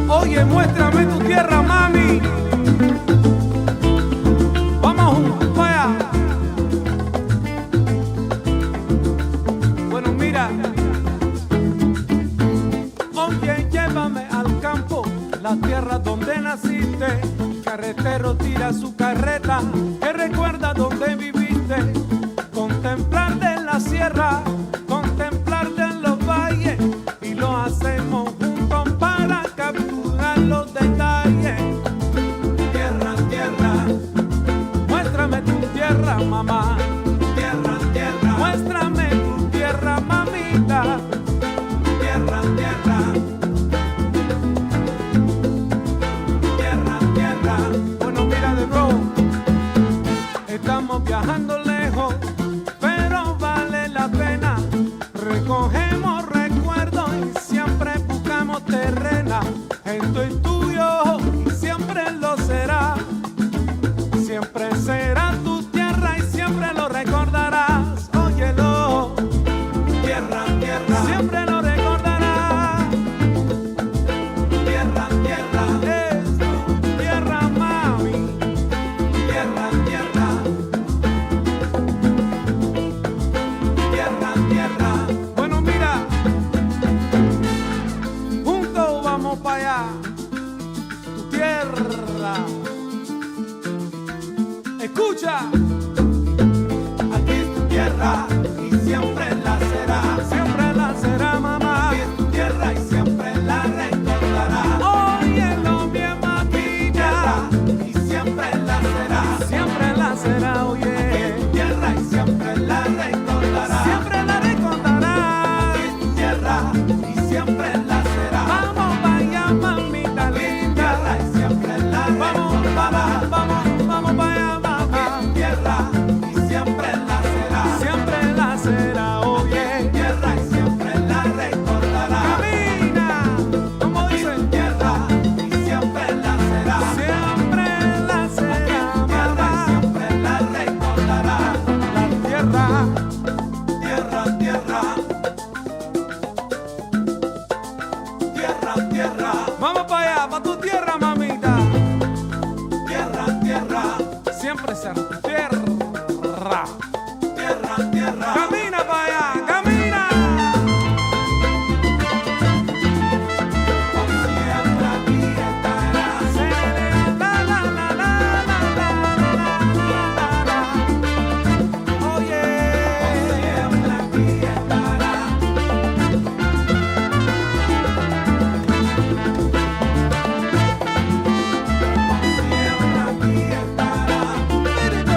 Oye, muéstrame tu tierra, mami. Vamos juntos allá. Bueno, mira. Oye, llévame al campo, la tierra donde naciste. Carretero tira su carreta, que recuerda donde viviste. Contemplarte en la sierra, contemplarte en los valles, y lo hacemos juntos para capturar los detalles. Tierra, tierra, muéstrame tu tierra, mamá. Tierra, tierra, muéstrame tu tierra, mamita. Tierra, tierra, tierra, tierra. Bueno, mira de nuevo, estamos viajando lejos, pero vale la pena. Recogemos recuerdos y siempre buscamos terrena. Esto es tuyo y siempre lo será. Siempre será tu tierra y siempre lo recordarás. Óyelo, tierra, tierra, siempre lo recordarás. Tierra, tierra, es tu tierra, mami. Tierra, tierra, tierra, tierra. Bueno, mira, juntos vamos para allá. Tu tierra. Escucha, aquí es tu tierra y siempre la será, mamá. Aquí es tu tierra y siempre la recordará. Óyelo bien, mamita, y siempre la será, oye. Aquí es tu tierra y siempre la recordará. Siempre la recordará. Aquí es tu tierra y siempre la será. Vamos para allá, mamita linda. Y siempre la recordará. Vamos para allá. Vamos para allá, para tu tierra, mamita. Tierra, tierra, siempre será tu tierra. Tierra, tierra. Camina para allá, camina. Por siempre aquí estará. La, la, la, la, la, la. Oye, por siempre aquí estará. Siempre aquí estará.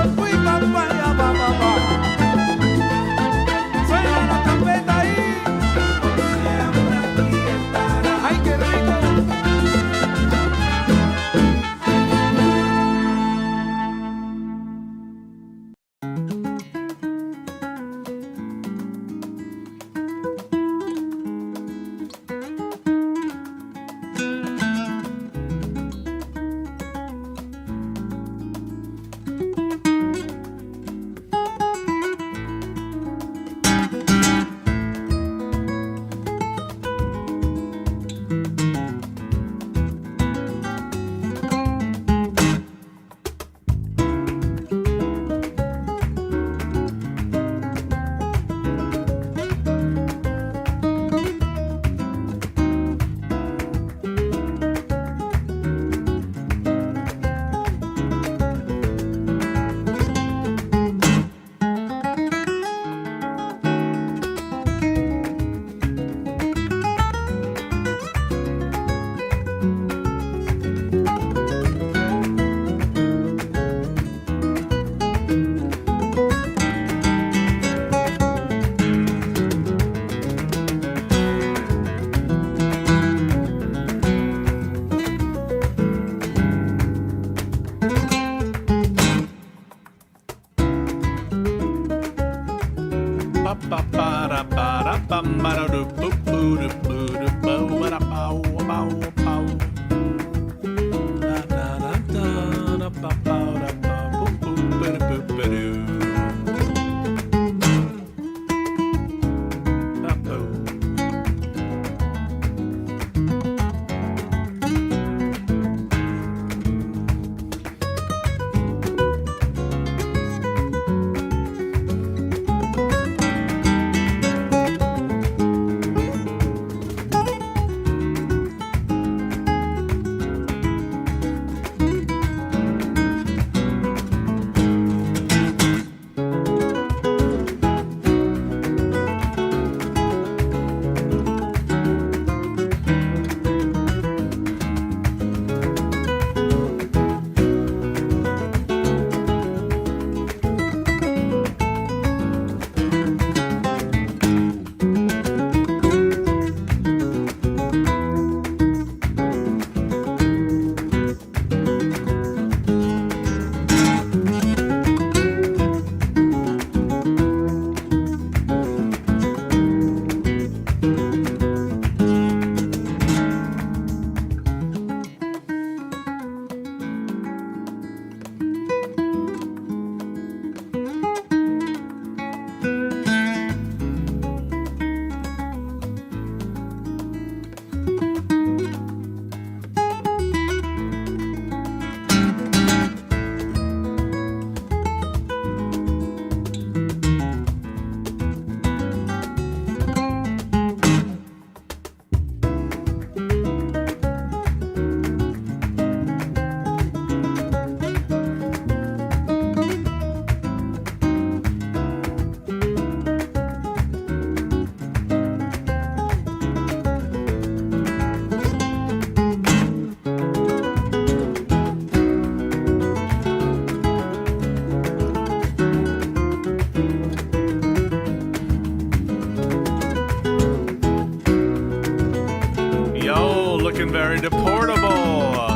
looking very deportable.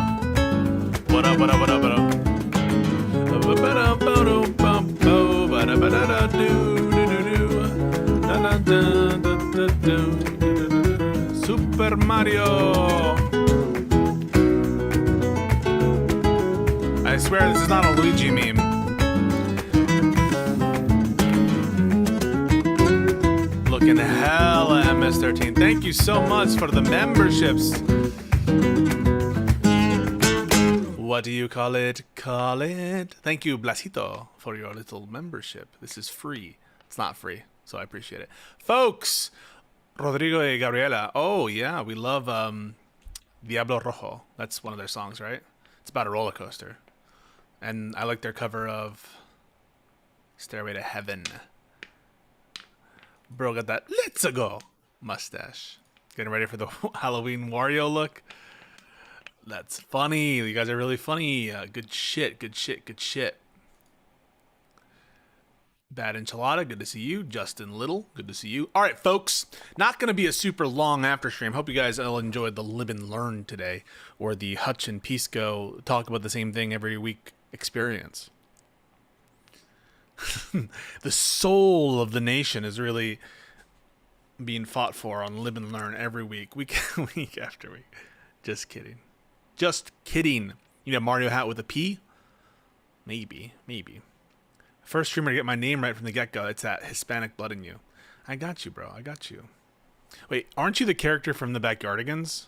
What up, what up, what up, what up? Super Mario. I swear this is not a Luigi meme. Looking hella MS13. Thank you so much for the memberships. What do you call it? Call it. Thank you, Blasito, for your little membership. This is free. It's not free, so I appreciate it. Folks, Rodrigo y Gabriela. Oh, yeah, we love Diablo Rojo. That's one of their songs, right? It's about a roller coaster. And I like their cover of Stairway to Heaven. Bro got that let's go mustache. Getting ready for the Halloween Wario look. That's funny. You guys are really funny. Good shit, good shit, good shit. Bad Enchilada, good to see you. Justin Little, good to see you. All right, folks. Not going to be a super long after stream. Hope you guys all enjoyed the Live and Learn today, or the Hutch and Pisco talk about the same thing every week experience. The soul of the nation is really being fought for on Live and Learn every week, week after week. Just kidding. Just kidding. You need a Mario hat with a P? Maybe. First streamer to get my name right from the get-go. It's that Hispanic blood in you. I got you, bro. I got you. Wait, aren't you the character from the Backyardigans?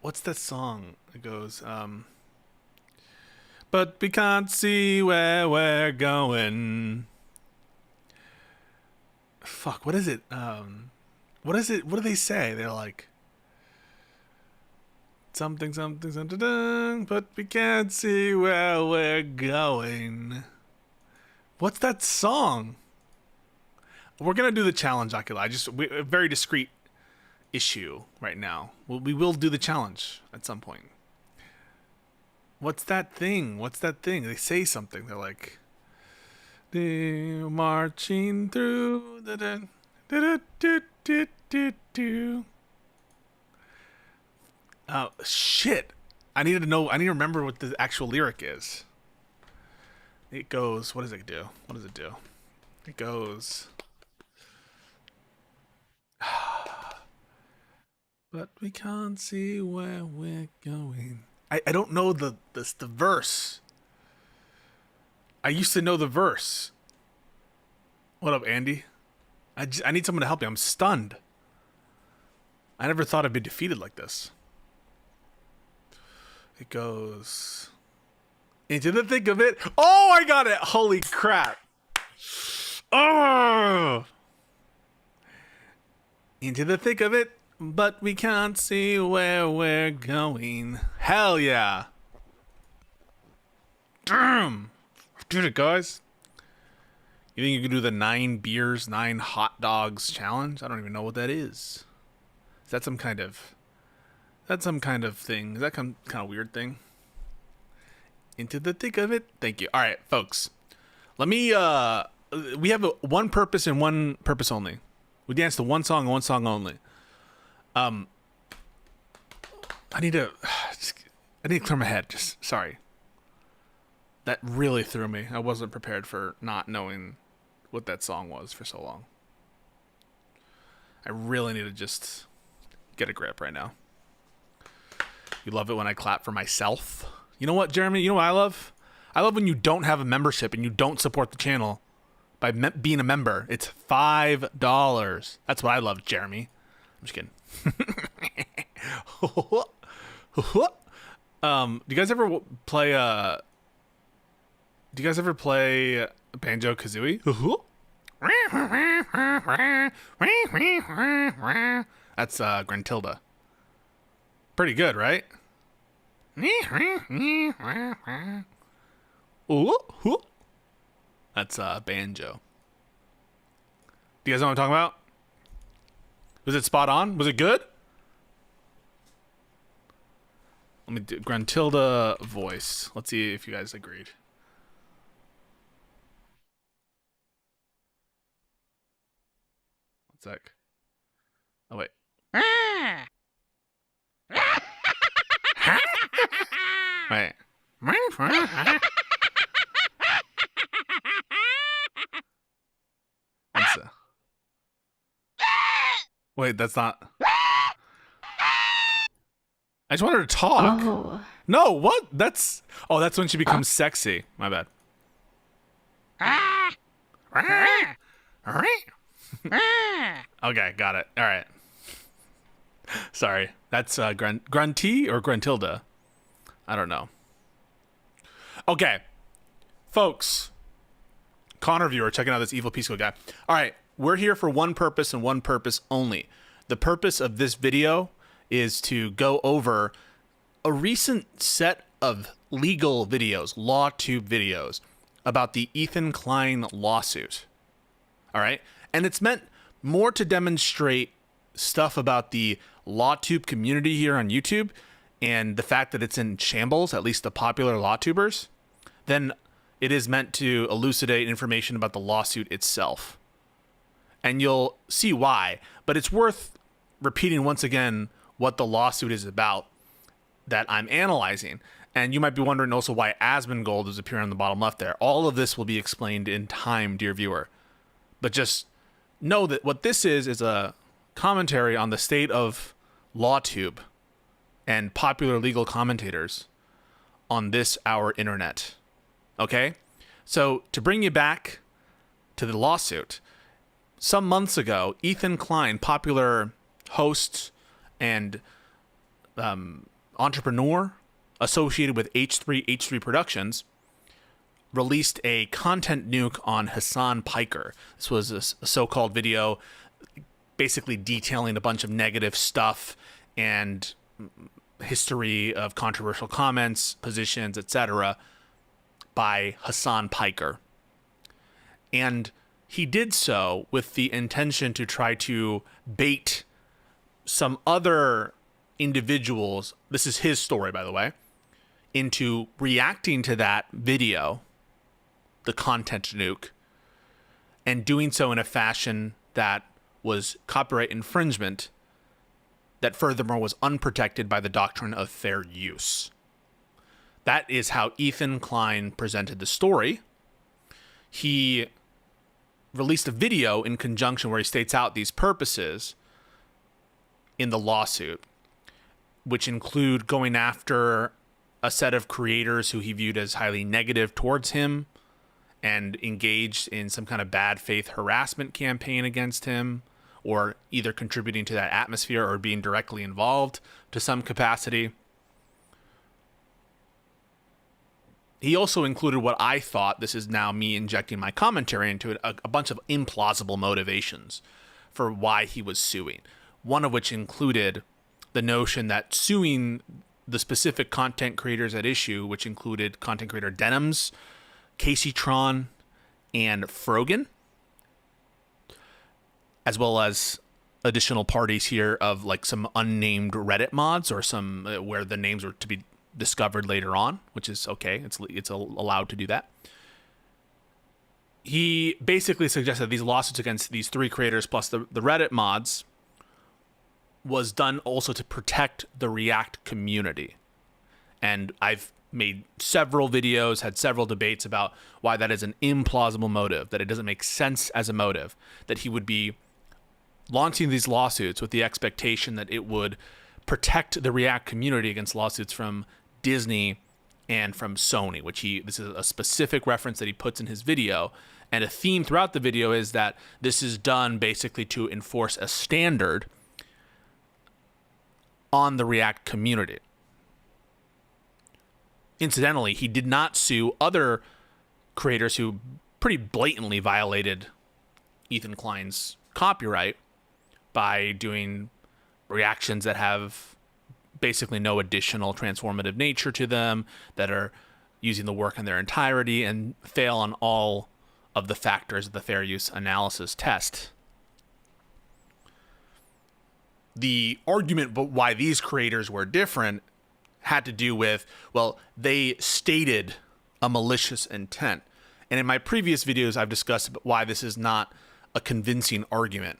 What's that song? It goes, but we can't see where we're going. Fuck, what is it? What is it? What do they say? They're like, something, but we can't see where we're going. What's that song? We're gonna do the challenge, Akila. A very discreet issue right now. We will do the challenge at some point. What's that thing? They say something. They're like, they're marching through the oh shit! I need to remember what the actual lyric is. It goes. What does it do? It goes. But we can't see where we're going. I don't know the verse. I used to know the verse. What up, Andy? I need someone to help me. I'm stunned. I never thought I'd be defeated like this. It goes into the thick of it. Oh, I got it. Holy crap. Oh. Into the thick of it, but we can't see where we're going. Hell yeah. Damn. Did it, guys. You think you can do the 9 beers, 9 hot dogs challenge? I don't even know what that is. Is that some kind of thing? Is that kind of weird thing? Into the thick of it. Thank you. All right, folks. Let me. We have one purpose and one purpose only. We dance to one song and one song only. I need to clear my head. Just sorry. That really threw me. I wasn't prepared for not knowing what that song was for so long. I really need to just get a grip right now. You love it when I clap for myself. You know what, Jeremy? You know what I love? I love when you don't have a membership and you don't support the channel by being a member. It's $5. That's what I love, Jeremy. I'm just kidding. Do you guys ever play Banjo-Kazooie? That's Gruntilda. Pretty good, right? That's Banjo. Do you guys know what I'm talking about? Was it spot on? Was it good? Let me do Gruntilda voice. Let's see if you guys agreed. One sec. Oh, wait. Wait. Wait, that's not. I just want her to talk. Oh. No, what? That's. Oh, that's when she becomes sexy. My bad. Okay, got it. All right. Sorry. That's Grunty or Gruntilda? I don't know. Okay. Folks. Connor viewer checking out this evil Pisco guy. All right. We're here for one purpose and one purpose only. The purpose of this video is to go over a recent set of legal videos, LawTube videos, about the Ethan Klein lawsuit. All right? And it's meant more to demonstrate stuff about the LawTube community here on YouTube and the fact that it's in shambles, at least the popular LawTubers, than it is meant to elucidate information about the lawsuit itself. And you'll see why, but it's worth repeating once again what the lawsuit is about that I'm analyzing. And you might be wondering also why Asmongold is appearing on the bottom left there. All of this will be explained in time, dear viewer. But just know that what this is a commentary on the state of LawTube and popular legal commentators on this, our internet. Okay? So to bring you back to the lawsuit, some months ago, Ethan Klein, popular host and entrepreneur associated with H3 Productions, released a content nuke on Hassan Piker. This was a so-called video basically detailing a bunch of negative stuff and history of controversial comments, positions, etc. by Hassan Piker. And he did so with the intention to try to bait some other individuals, this is his story, by the way, into reacting to that video, the content nuke, and doing so in a fashion that was copyright infringement, that furthermore was unprotected by the doctrine of fair use. That is how Ethan Klein presented the story. He released a video in conjunction where he states out these purposes in the lawsuit, which include going after a set of creators who he viewed as highly negative towards him and engaged in some kind of bad faith harassment campaign against him, or either contributing to that atmosphere or being directly involved to some capacity. He also included what I thought, this is now me injecting my commentary into it, a bunch of implausible motivations for why he was suing. One of which included the notion that suing the specific content creators at issue, which included content creator Denims, Casey Tron, and Frogan, as well as additional parties here of like some unnamed Reddit mods or some where the names were to be discovered later on, which is okay. It's allowed to do that. He basically suggested these lawsuits against these three creators plus the Reddit mods was done also to protect the React community. And I've made several videos, had several debates about why that is an implausible motive, that it doesn't make sense as a motive, that he would be launching these lawsuits with the expectation that it would protect the React community against lawsuits from Disney and from Sony, which this is a specific reference that he puts in his video. And a theme throughout the video is that this is done basically to enforce a standard on the React community. Incidentally, he did not sue other creators who pretty blatantly violated Ethan Klein's copyright by doing reactions that have basically no additional transformative nature to them, that are using the work in their entirety and fail on all of the factors of the fair use analysis test. The argument but why these creators were different had to do with, well, they stated a malicious intent. And in my previous videos, I've discussed why this is not a convincing argument.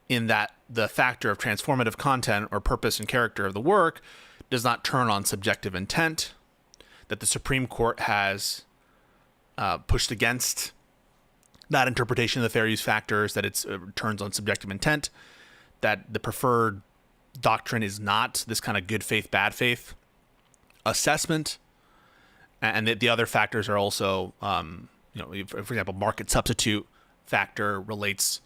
in that the factor of transformative content or purpose and character of the work does not turn on subjective intent, that the Supreme Court has pushed against that interpretation of the fair use factors, that it turns on subjective intent, that the preferred doctrine is not this kind of good faith, bad faith assessment, and that the other factors are also, for example, market substitute factor relates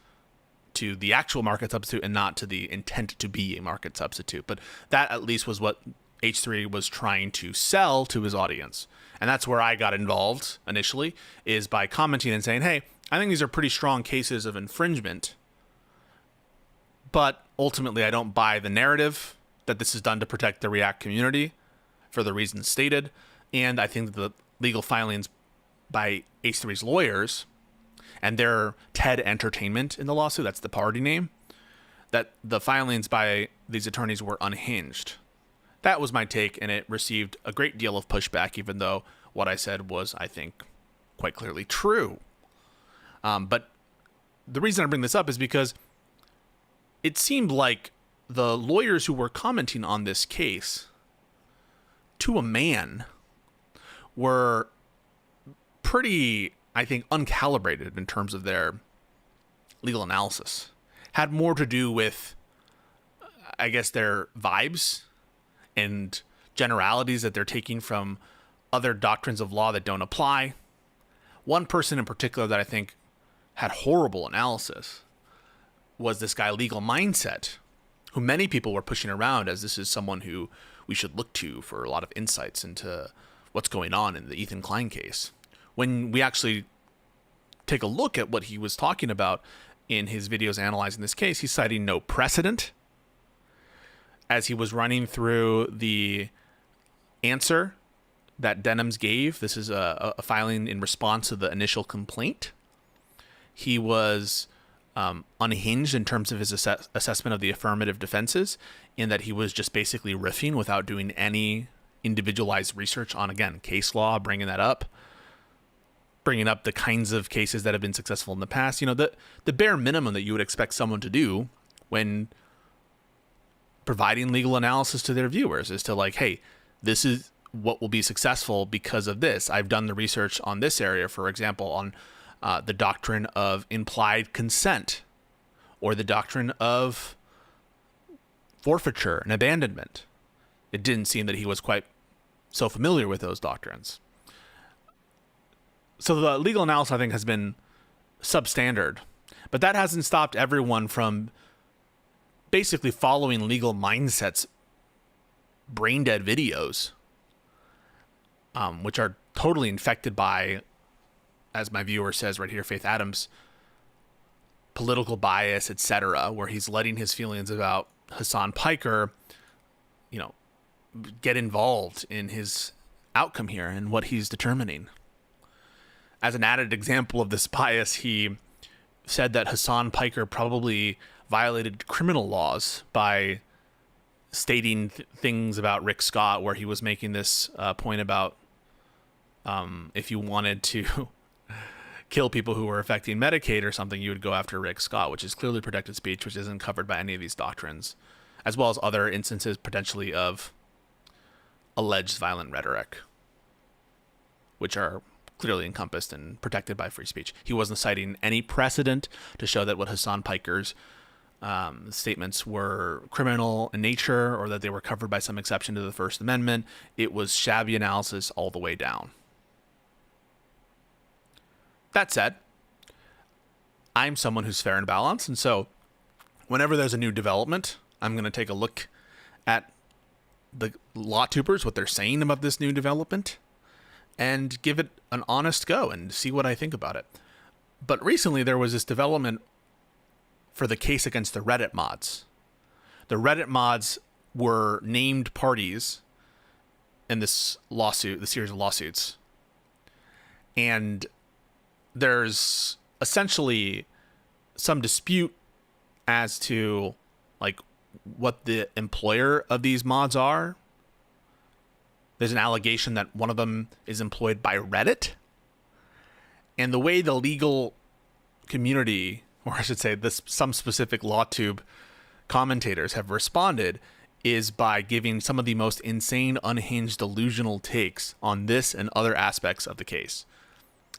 to the actual market substitute and not to the intent to be a market substitute. But that at least was what H3 was trying to sell to his audience. And that's where I got involved initially, is by commenting and saying, hey, I think these are pretty strong cases of infringement, but ultimately I don't buy the narrative that this is done to protect the React community for the reasons stated. And I think that the legal filings by H3's lawyers and their TED Entertainment in the lawsuit, that's the party name, that the filings by these attorneys were unhinged. That was my take, and it received a great deal of pushback, even though what I said was, I think, quite clearly true. But the reason I bring this up is because it seemed like the lawyers who were commenting on this case, to a man, were pretty, I think, uncalibrated in terms of their legal analysis. Had more to do with, I guess, their vibes and generalities that they're taking from other doctrines of law that don't apply. One person in particular that I think had horrible analysis was this guy, Legal Mindset, who many people were pushing around as this is someone who we should look to for a lot of insights into what's going on in the Ethan Klein case. When we actually take a look at what he was talking about in his videos analyzing this case, he's citing no precedent. As he was running through the answer that Denham's gave, this is a filing in response to the initial complaint, he was unhinged in terms of his assessment of the affirmative defenses, in that he was just basically riffing without doing any individualized research on, again, case law, bringing up the kinds of cases that have been successful in the past. The bare minimum that you would expect someone to do when providing legal analysis to their viewers is to hey, this is what will be successful because of this. I've done the research on this area, for example, on the doctrine of implied consent or the doctrine of forfeiture and abandonment. It didn't seem that he was quite so familiar with those doctrines. So the legal analysis, I think, has been substandard, but that hasn't stopped everyone from basically following Legal Mindset's brain dead videos, which are totally infected by, as my viewer says right here, Faith Adams, political bias, etc., where he's letting his feelings about Hassan Piker, get involved in his outcome here and what he's determining. As an added example of this bias, he said that Hassan Piker probably violated criminal laws by stating things about Rick Scott, where he was making this point about if you wanted to kill people who were affecting Medicaid or something, you would go after Rick Scott, which is clearly protected speech, which isn't covered by any of these doctrines, as well as other instances potentially of alleged violent rhetoric, which are clearly encompassed and protected by free speech. He wasn't citing any precedent to show that what Hassan Piker's statements were criminal in nature or that they were covered by some exception to the First Amendment. It was shabby analysis all the way down. That said, I'm someone who's fair and balanced, and so whenever there's a new development, I'm going to take a look at the law tubers, what they're saying about this new development, and give it an honest go and see what I think about it. But recently there was this development for the case against the Reddit mods. The Reddit mods were named parties in this lawsuit, the series of lawsuits. And there's essentially some dispute as to what the employer of these mods are. There's an allegation that one of them is employed by Reddit. And the way the legal community or I should say some specific LawTube commentators have responded, is by giving some of the most insane, unhinged, delusional takes on this and other aspects of the case,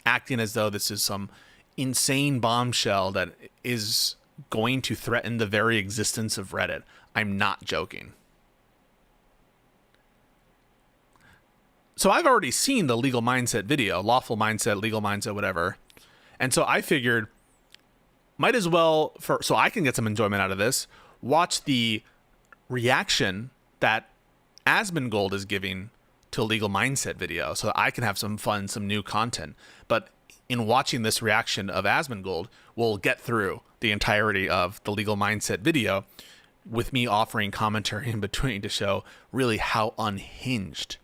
acting as though this is some insane bombshell that is going to threaten the very existence of Reddit. I'm not joking. So I've already seen the legal mindset video, lawful mindset, legal mindset, whatever. And so I figured might as well, so I can get some enjoyment out of this, watch the reaction that Asmongold is giving to a legal mindset video so that I can have some fun, some new content. But in watching this reaction of Asmongold, we'll get through the entirety of the legal mindset video with me offering commentary in between to show really how unhinged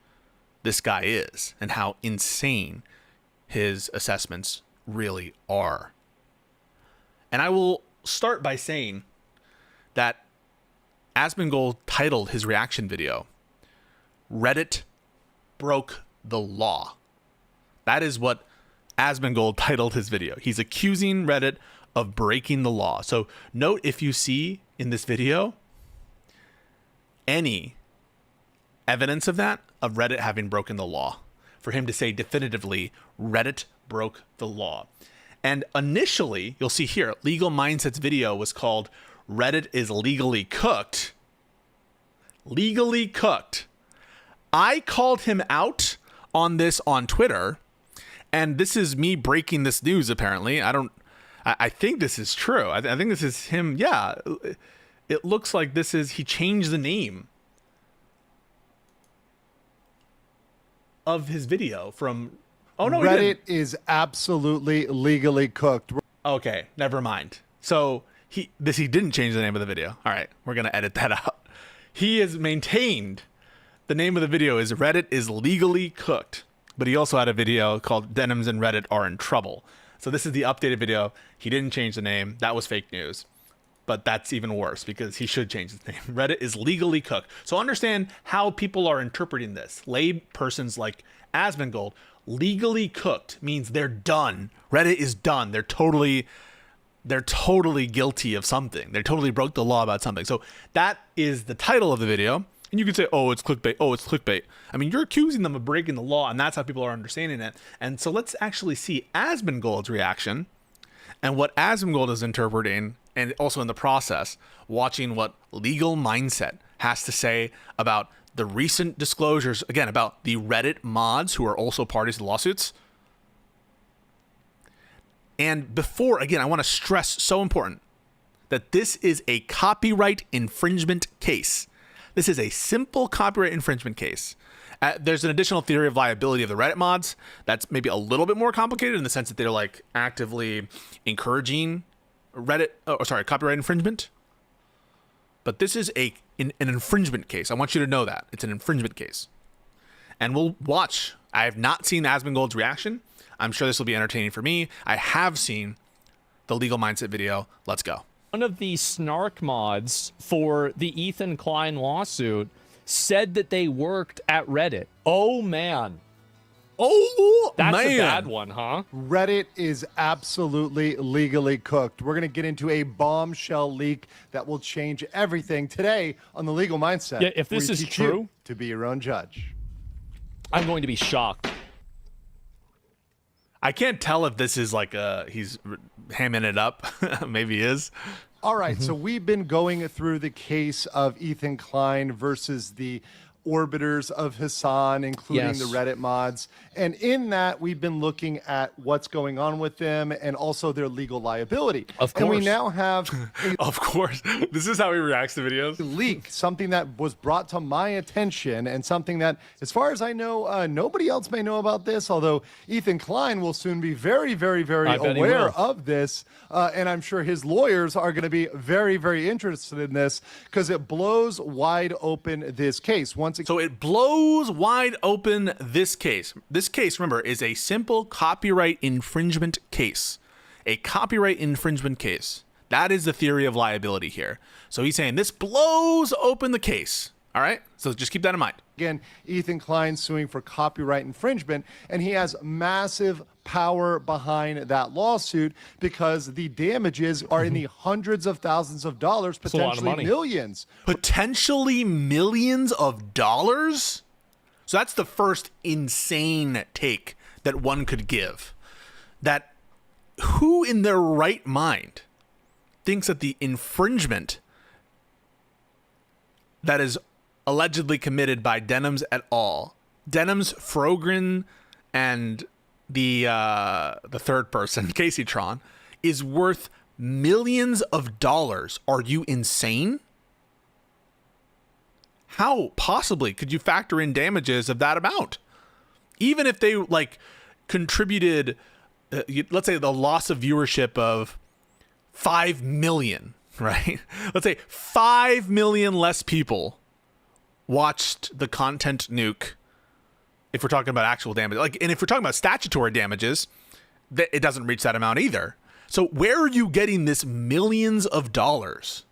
this guy is and how insane his assessments really are. And I will start by saying that Asmongold titled his reaction video, "Reddit Broke the Law." That is what Asmongold titled his video. He's accusing Reddit of breaking the law. So note if you see in this video any evidence of that, of Reddit having broken the law, for him to say definitively, Reddit broke the law. And initially, you'll see here, Legal Mindset's video was called Reddit is Legally Cooked. Legally Cooked. I called him out on this on Twitter, and this is me breaking this news, apparently. I think this is true. I think this is him. Yeah, it looks like this is, he changed the name of his video from, oh no, Reddit is absolutely legally cooked. Okay, never mind. So he didn't change the name of the video. All right, we're gonna edit that out. He has maintained the name of the video is Reddit is Legally Cooked, but he also had a video called Denims and Reddit Are in Trouble. So this is the updated video. He didn't change the name. That was fake news. But that's even worse because he should change his name. Reddit is legally cooked. So understand how people are interpreting this. Lay persons like Asmongold, legally cooked means they're done. Reddit is done. They're totally guilty of something. They totally broke the law about something. So that is the title of the video. And you could say, oh, it's clickbait. Oh, it's clickbait. I mean, you're accusing them of breaking the law, and that's how people are understanding it. And so let's actually see Asmongold's reaction and what Asmongold is interpreting, and also in the process, watching what Legal Mindset has to say about the recent disclosures, again, about the Reddit mods who are also parties to lawsuits. And before, again, I want to stress, so important, that this is a copyright infringement case. This is a simple copyright infringement case. There's an additional theory of liability of the Reddit mods that's maybe a little bit more complicated in the sense that they're like actively encouraging copyright infringement. But this is an infringement case. I want you to know that. It's an infringement case. And we'll watch. I have not seen Asmongold's reaction. I'm sure this will be entertaining for me. I have seen the Legal Mindset video. Let's go. One of the snark mods for the Ethan Klein lawsuit said that they worked at Reddit. Oh, man. Oh, That's man. a bad one, huh? Reddit is absolutely legally cooked. We're going to get into a bombshell leak that will change everything today on the Legal Mindset. Yeah, if this where we is teach true, you to be your own judge. I'm going to be shocked. I can't tell if this is like he's hamming it up. Maybe he is. All right, so we've been going through the case of Ethan Klein versus the orbiters of Hassan, including Yes. the Reddit mods. And in that, we've been looking at what's going on with them and also their legal liability. Of And we course. now have a Of course. This is how he reacts to videos. leak, something that was brought to my attention and something that, as far as I know, nobody else may know about this, although Ethan Klein will soon be very, very, very I bet he aware will. of this. And I'm sure his lawyers are going to be very, very interested in this because it blows wide open this case. So it blows wide open this case. This case, remember, is a simple copyright infringement case. A copyright infringement case. That is the theory of liability here. So he's saying this blows open the case. All right? So just keep that in mind. Again, Ethan Klein suing for copyright infringement, and he has massive power behind that lawsuit because the damages are in the hundreds of thousands of dollars, a lot of potentially money. millions. Potentially millions of dollars? So that's the first insane take that one could give. That who in their right mind thinks that the infringement that is allegedly committed by Denims et al., Denims, Frogren, and the third person, Casey Tron, is worth millions of dollars? Are you insane? How possibly could you factor in damages of that amount? Even if they like contributed, let's say the loss of viewership of 5 million, right? Let's say 5 million less people watched the content nuke. If we're talking about actual damage, like, and if we're talking about statutory damages, it doesn't reach that amount either. So where are you getting this millions of dollars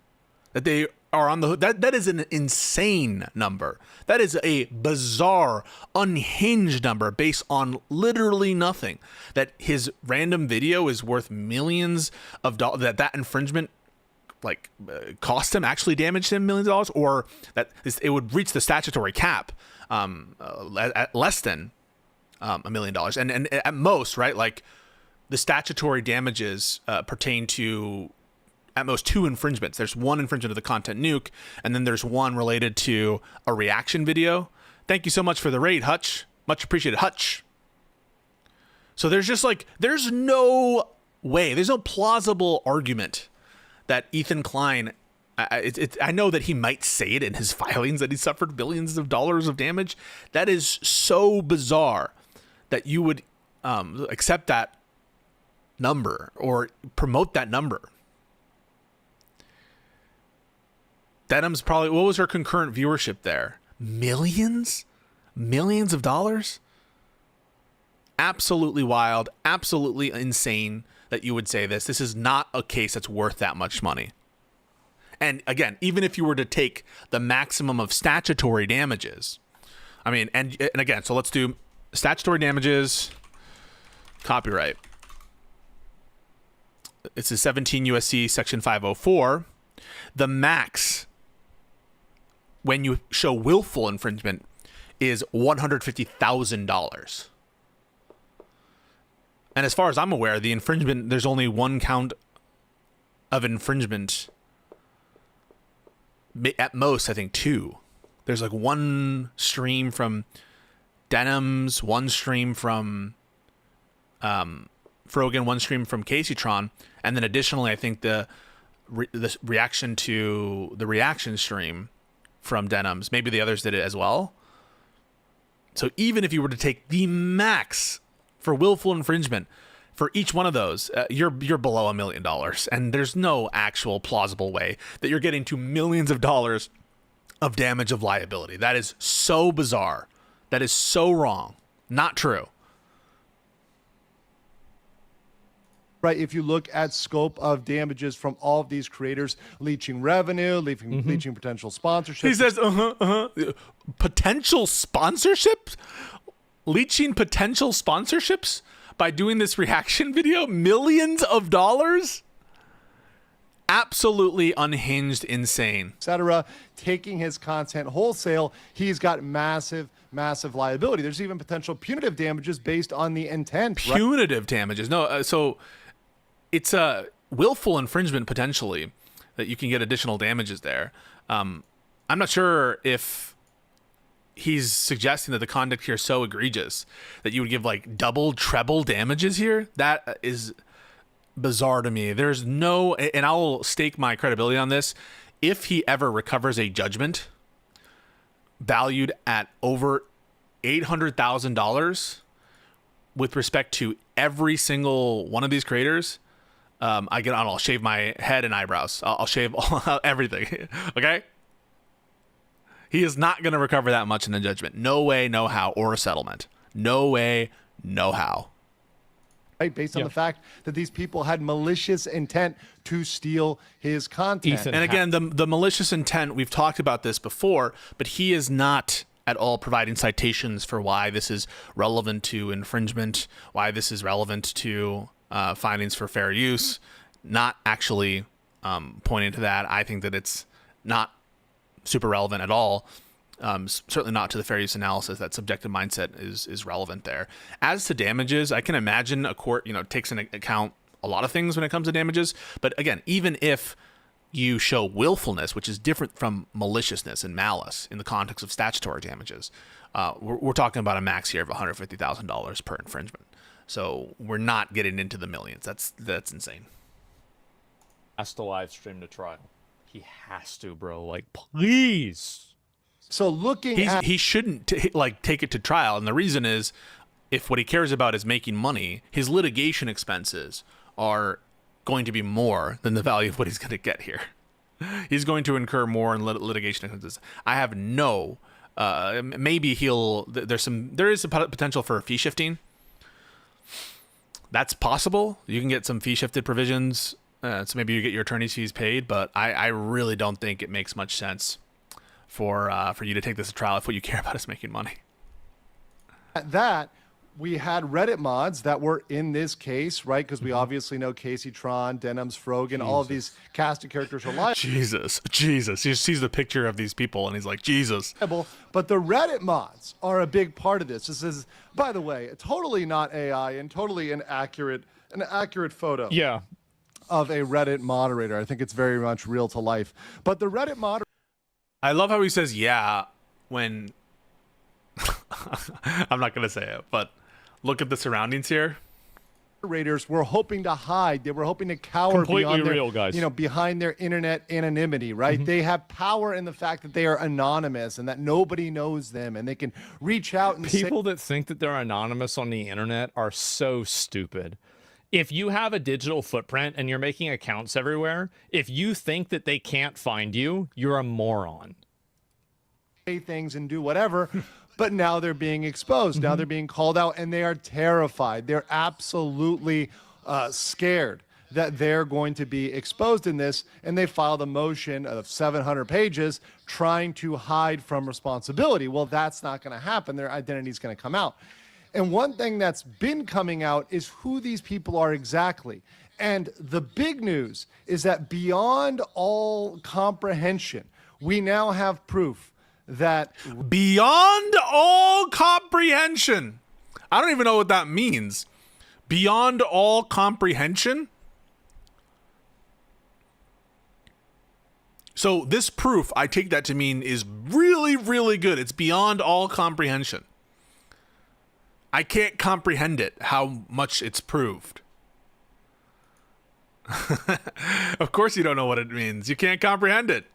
that they are on the hook? That is an insane number. That is a bizarre, unhinged number based on literally nothing. That his random video is worth millions of dollars. That infringement cost him, actually damaged him millions of dollars, or that it would reach the statutory cap at less than $1 million, and at most, right? Like the statutory damages pertain to at most 2 infringements. There's one infringement of the content nuke, and then there's one related to a reaction video. Thank you so much for the raid, Hutch. Much appreciated, Hutch. So there's no way, there's no plausible argument that Ethan Klein, I know that he might say it in his filings that he suffered billions of dollars of damage. That is so bizarre that you would accept that number or promote that number. Denim's probably, what was her concurrent viewership there? Millions of dollars? Absolutely wild, absolutely insane that you would say this. This is not a case that's worth that much money. And again, even if you were to take the maximum of statutory damages, I mean, and again, so let's do statutory damages, copyright. It's a 17 USC section 504. The max when you show willful infringement is $150,000. And as far as I'm aware, the infringement, there's only one count of infringement. At most, I think 2. There's like one stream from Denims, one stream from Frogan, one stream from Casey Tron, and then additionally, I think the reaction to the reaction stream from Denims. Maybe the others did it as well. So even if you were to take the max for willful infringement for each one of those, you're below $1 million, and there's no actual plausible way that you're getting to millions of dollars of damage of liability. That is so bizarre. That is so wrong. Not true. Right, if you look at scope of damages from all of these creators, leaching revenue, leaching potential sponsorships. He says, potential sponsorships? Leaching potential sponsorships by doing this reaction video? Millions of dollars? Absolutely unhinged, insane. Etc. Taking his content wholesale, he's got massive liability. There's even potential punitive damages based on the intent. Punitive damages. No, so it's a willful infringement potentially that you can get additional damages there. I'm not sure if he's suggesting that the conduct here is so egregious that you would give like double, treble damages here. That is bizarre to me. There's no, and I'll stake my credibility on this. If he ever recovers a judgment valued at over $800,000 with respect to every single one of these creators, I'll shave my head and eyebrows. I'll shave everything. Okay. He is not going to recover that much in a judgment. No way, no how, or a settlement. No way, no how. Right, based on the fact that these people had malicious intent to steal his content. And again, the malicious intent, we've talked about this before, but he is not at all providing citations for why this is relevant to infringement, why this is relevant to findings for fair use, not actually pointing to that. I think that it's not super relevant at all. Certainly not to the fair use analysis. That subjective mindset is relevant there. As to damages, I can imagine a court, takes into account a lot of things when it comes to damages. But again, even if you show willfulness, which is different from maliciousness and malice in the context of statutory damages, we're talking about a max here of $150,000 per infringement. So we're not getting into the millions. That's insane. Has to live stream the trial. He has to, bro. Like, please. So looking at he shouldn't take it to trial, and the reason is, if what he cares about is making money, his litigation expenses are going to be more than the value of what he's going to get here. He's going to incur more in litigation expenses. I have no. Maybe there is a potential for fee shifting. That's possible. You can get some fee shifted provisions, so maybe you get your attorney's fees paid. But I really don't think it makes much sense for you to take this to trial if what you care about is making money. At that, we had Reddit mods that were in this case, right? Because we obviously know Casey Tron, Denham's, Frogan, all of these cast of characters are liable. Jesus. He sees the picture of these people and he's like, Jesus. But the Reddit mods are a big part of this. This is, by the way, totally not AI and totally an accurate photo. Yeah. Of a Reddit moderator. I think it's very much real to life. But the Reddit moderator. I love how he says yeah when I'm not going to say it, but look at the surroundings here. Moderators were hoping to hide. They were hoping to cower Completely real, guys. behind their internet anonymity, right? They have power in the fact that they are anonymous and that nobody knows them and they can reach out and People that think that they're anonymous on the internet are so stupid. If you have a digital footprint and you're making accounts everywhere, if you think that they can't find you, you're a moron. say things and do whatever. But now they're being exposed. Now they're being called out, and they are terrified. They're absolutely scared that they're going to be exposed in this, and they filed a motion of 700 pages trying to hide from responsibility. Well, that's not going to happen. Their identity is going to come out. And one thing that's been coming out is who these people are exactly. And the big news is that beyond all comprehension, we now have proof that beyond all comprehension. I don't even know what that means. Beyond all comprehension? So this proof, I take that to mean, is really, really good. It's beyond all comprehension. I can't comprehend it, how much it's proved. Of course you don't know what it means. You can't comprehend it.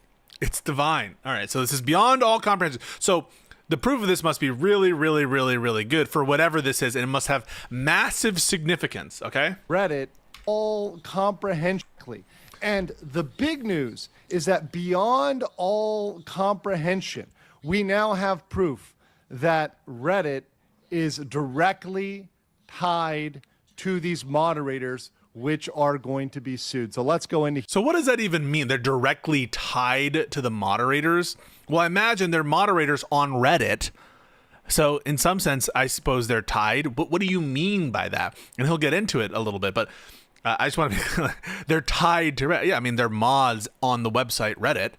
It's divine. All right, so this is beyond all comprehension. So the proof of this must be really, really, really, really good for whatever this is, and it must have massive significance, okay? Reddit all comprehensively. And the big news is that beyond all comprehension, we now have proof that Reddit is directly tied to these moderators, which are going to be sued. So let's go into. So what does that even mean? They're directly tied to the moderators? Well, I imagine they're moderators on Reddit. So in some sense, I suppose they're tied. But what do you mean by that? And he'll get into it a little bit. But I just want to be clear. They're tied to Reddit. Yeah, I mean, they're mods on the website Reddit.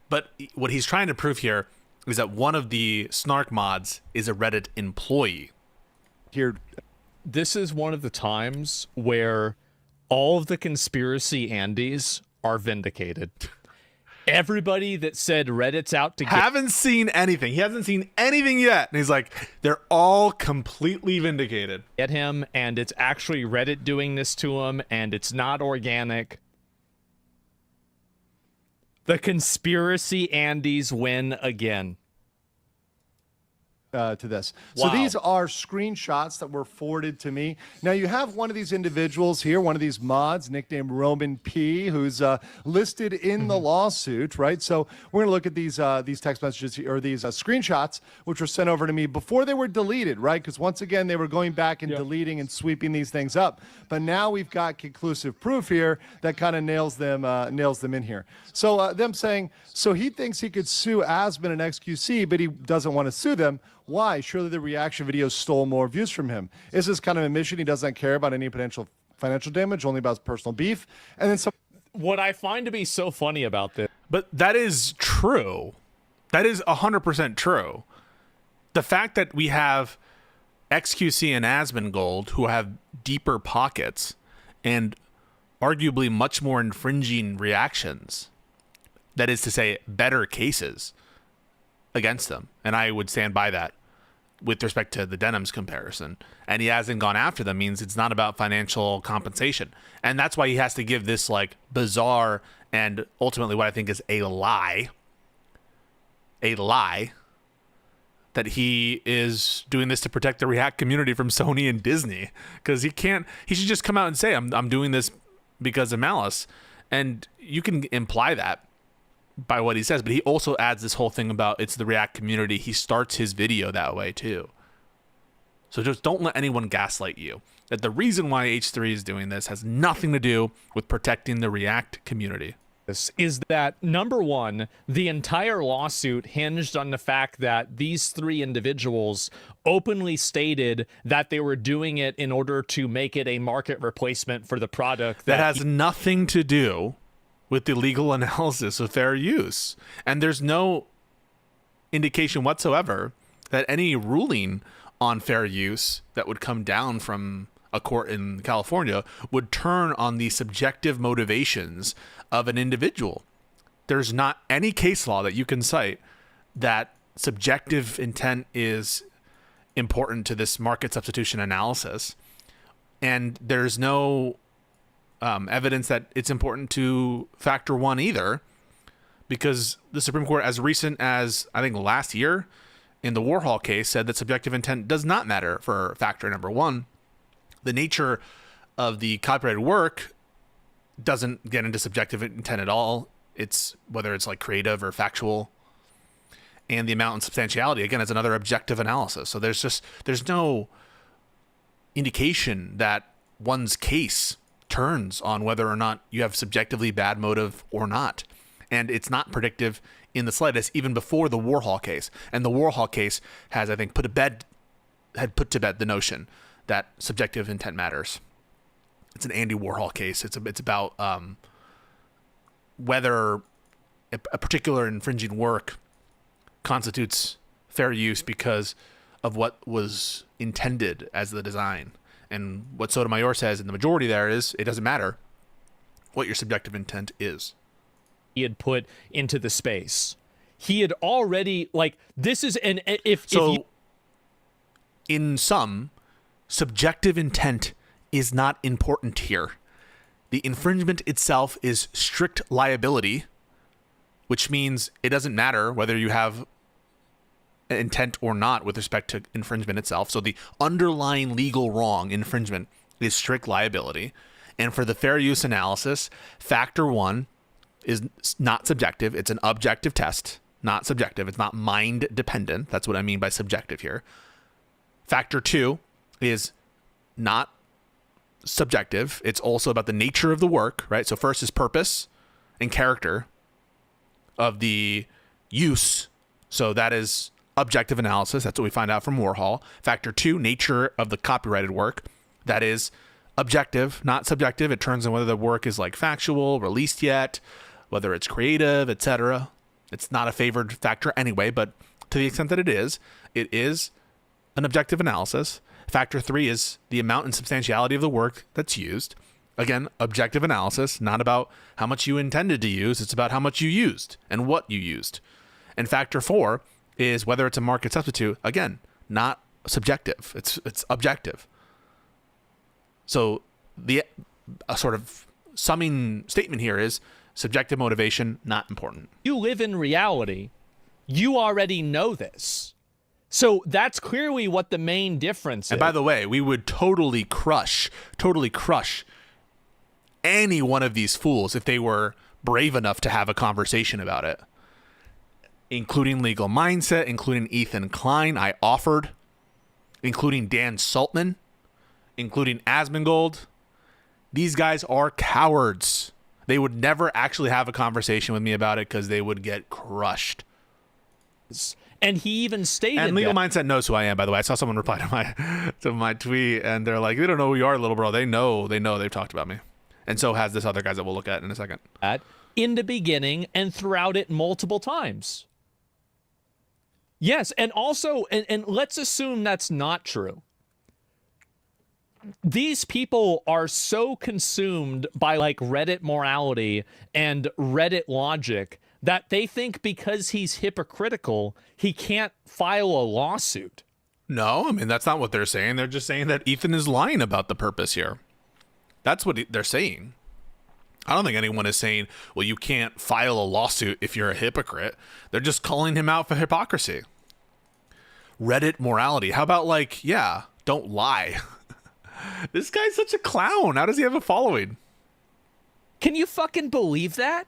But what he's trying to prove here is that one of the snark mods is a Reddit employee. Here, this is one of the times where all of the conspiracy Andes are vindicated. Everybody that said Reddit's out to get... Haven't seen anything. He hasn't seen anything yet. And he's like, they're all completely vindicated. Get him, and it's actually Reddit doing this to him, and it's not organic. The conspiracy Andes win again. to this. So Wow. these are screenshots that were forwarded to me. Now you have one of these individuals here, one of these mods, nicknamed Roman P, who's listed in the lawsuit, right? So we're going to look at these text messages here, or these screenshots, which were sent over to me before they were deleted, right? Because once again, they were going back and deleting and sweeping these things up. But now we've got conclusive proof here that kind of nails them in here. So them saying, so he thinks he could sue Aspen and XQC, but he doesn't want to sue them. Why? Surely the reaction videos stole more views from him. Is this kind of admission he doesn't care about any potential financial damage, only about his personal beef? And then some. What I find to be so funny about this. But that is true. That is 100% true. The fact that we have XQC and Asmongold who have deeper pockets and arguably much more infringing reactions, that is to say, better cases against them. And I would stand by that with respect to the Denims comparison. And he hasn't gone after them means it's not about financial compensation. And that's why he has to give this like bizarre and ultimately what I think is a lie, that he is doing this to protect the React community from Sony and Disney. Because he should just come out and say, I'm doing this because of malice. And you can imply that by what he says, but he also adds this whole thing about it's the React community. He starts his video that way too. So just don't let anyone gaslight you that the reason why H3 is doing this has nothing to do with protecting the React community. Is that number one, the entire lawsuit hinged on the fact that these three individuals openly stated that they were doing it in order to make it a market replacement for the product that has nothing to do with the legal analysis of fair use. And there's no indication whatsoever that any ruling on fair use that would come down from a court in California would turn on the subjective motivations of an individual. There's not any case law that you can cite that subjective intent is important to this market substitution analysis. And there's no evidence that it's important to factor one either, because the Supreme Court, as recent as I think last year in the Warhol case, said that subjective intent does not matter for factor number one. The nature of the copyrighted work doesn't get into subjective intent at all. It's whether it's like creative or factual, and the amount and substantiality again is another objective analysis. So there's no indication that one's case turns on whether or not you have subjectively bad motive or not. And it's not predictive in the slightest, even before the Warhol case. And the Warhol case has, I think, put to bed the notion that subjective intent matters. It's an Andy Warhol case. It's about whether a particular infringing work constitutes fair use because of what was intended as the design. And what Sotomayor says in the majority there is it doesn't matter what your subjective intent is. he had put into the space. He had already, like, this is an in sum, subjective intent is not important here. The infringement itself is strict liability, which means it doesn't matter whether you have intent or not with respect to infringement itself. So the underlying legal wrong, infringement, is strict liability. And for the fair use analysis, factor one is not subjective. It's an objective test, not subjective. It's not mind dependent. That's what I mean by subjective here. Factor two is not subjective. It's also about the nature of the work, right? So first is purpose and character of the use. So that is objective analysis. That's what we find out from Warhol. Factor two, nature of the copyrighted work. That is objective, not subjective. It turns on whether the work is like factual, released yet, whether it's creative, etc. It's not a favored factor anyway, but to the extent that it is an objective analysis. Factor three is the amount and substantiality of the work that's used. Again, objective analysis, not about how much you intended to use. It's about how much you used and what you used. And factor four is whether it's a market substitute. Again, not subjective. It's objective. So the sort of summing statement here is subjective motivation, not important. You live in reality. You already know this. So that's clearly what the main difference And is. by the way, we would totally crush any one of these fools if they were brave enough to have a conversation about it, including Legal Mindset, including Ethan Klein. I offered, including Dan Saltman, including Asmongold. These guys are cowards. They would never actually have a conversation with me about it because they would get crushed. And he even stated And Legal that. Mindset knows who I am, by the way. I saw someone reply to my tweet, and they're like, they don't know who you are, little bro. They know they've talked about me. And so has this other guy that we'll look at in a second. In the beginning and throughout it multiple times. Yes, and also, and let's assume that's not true. These people are so consumed by like Reddit morality and Reddit logic that they think because he's hypocritical, he can't file a lawsuit. No, I mean, that's not what they're saying. They're just saying that Ethan is lying about the purpose here. That's what they're saying. I don't think anyone is saying, well, you can't file a lawsuit if you're a hypocrite. They're just calling him out for hypocrisy. Reddit morality. How about like, yeah, don't lie. This guy's such a clown. How does he have a following? Can you fucking believe that?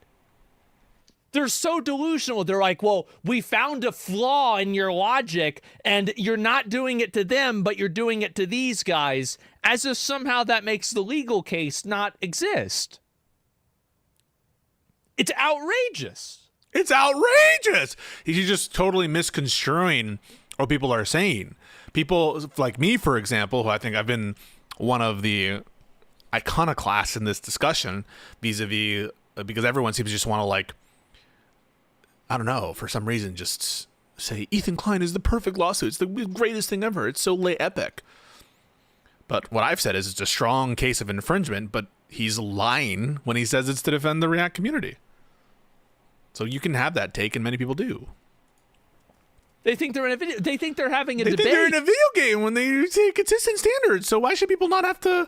They're so delusional. They're like, well, we found a flaw in your logic and you're not doing it to them, but you're doing it to these guys, as if somehow that makes the legal case not exist. It's outrageous. It's outrageous. He's just totally misconstruing what people are saying. People like me, for example, who I think I've been one of the iconoclasts in this discussion vis-a-vis, because everyone seems to just want to like, I don't know, for some reason, just say Ethan Klein is the perfect lawsuit. It's the greatest thing ever. It's so epic. But what I've said is it's a strong case of infringement, but he's lying when he says it's to defend the React community. So you can have that take, and many people do. They think they're in a video. They think they're having a They debate. think they're in a video game when they say consistent standards. So why should people not have to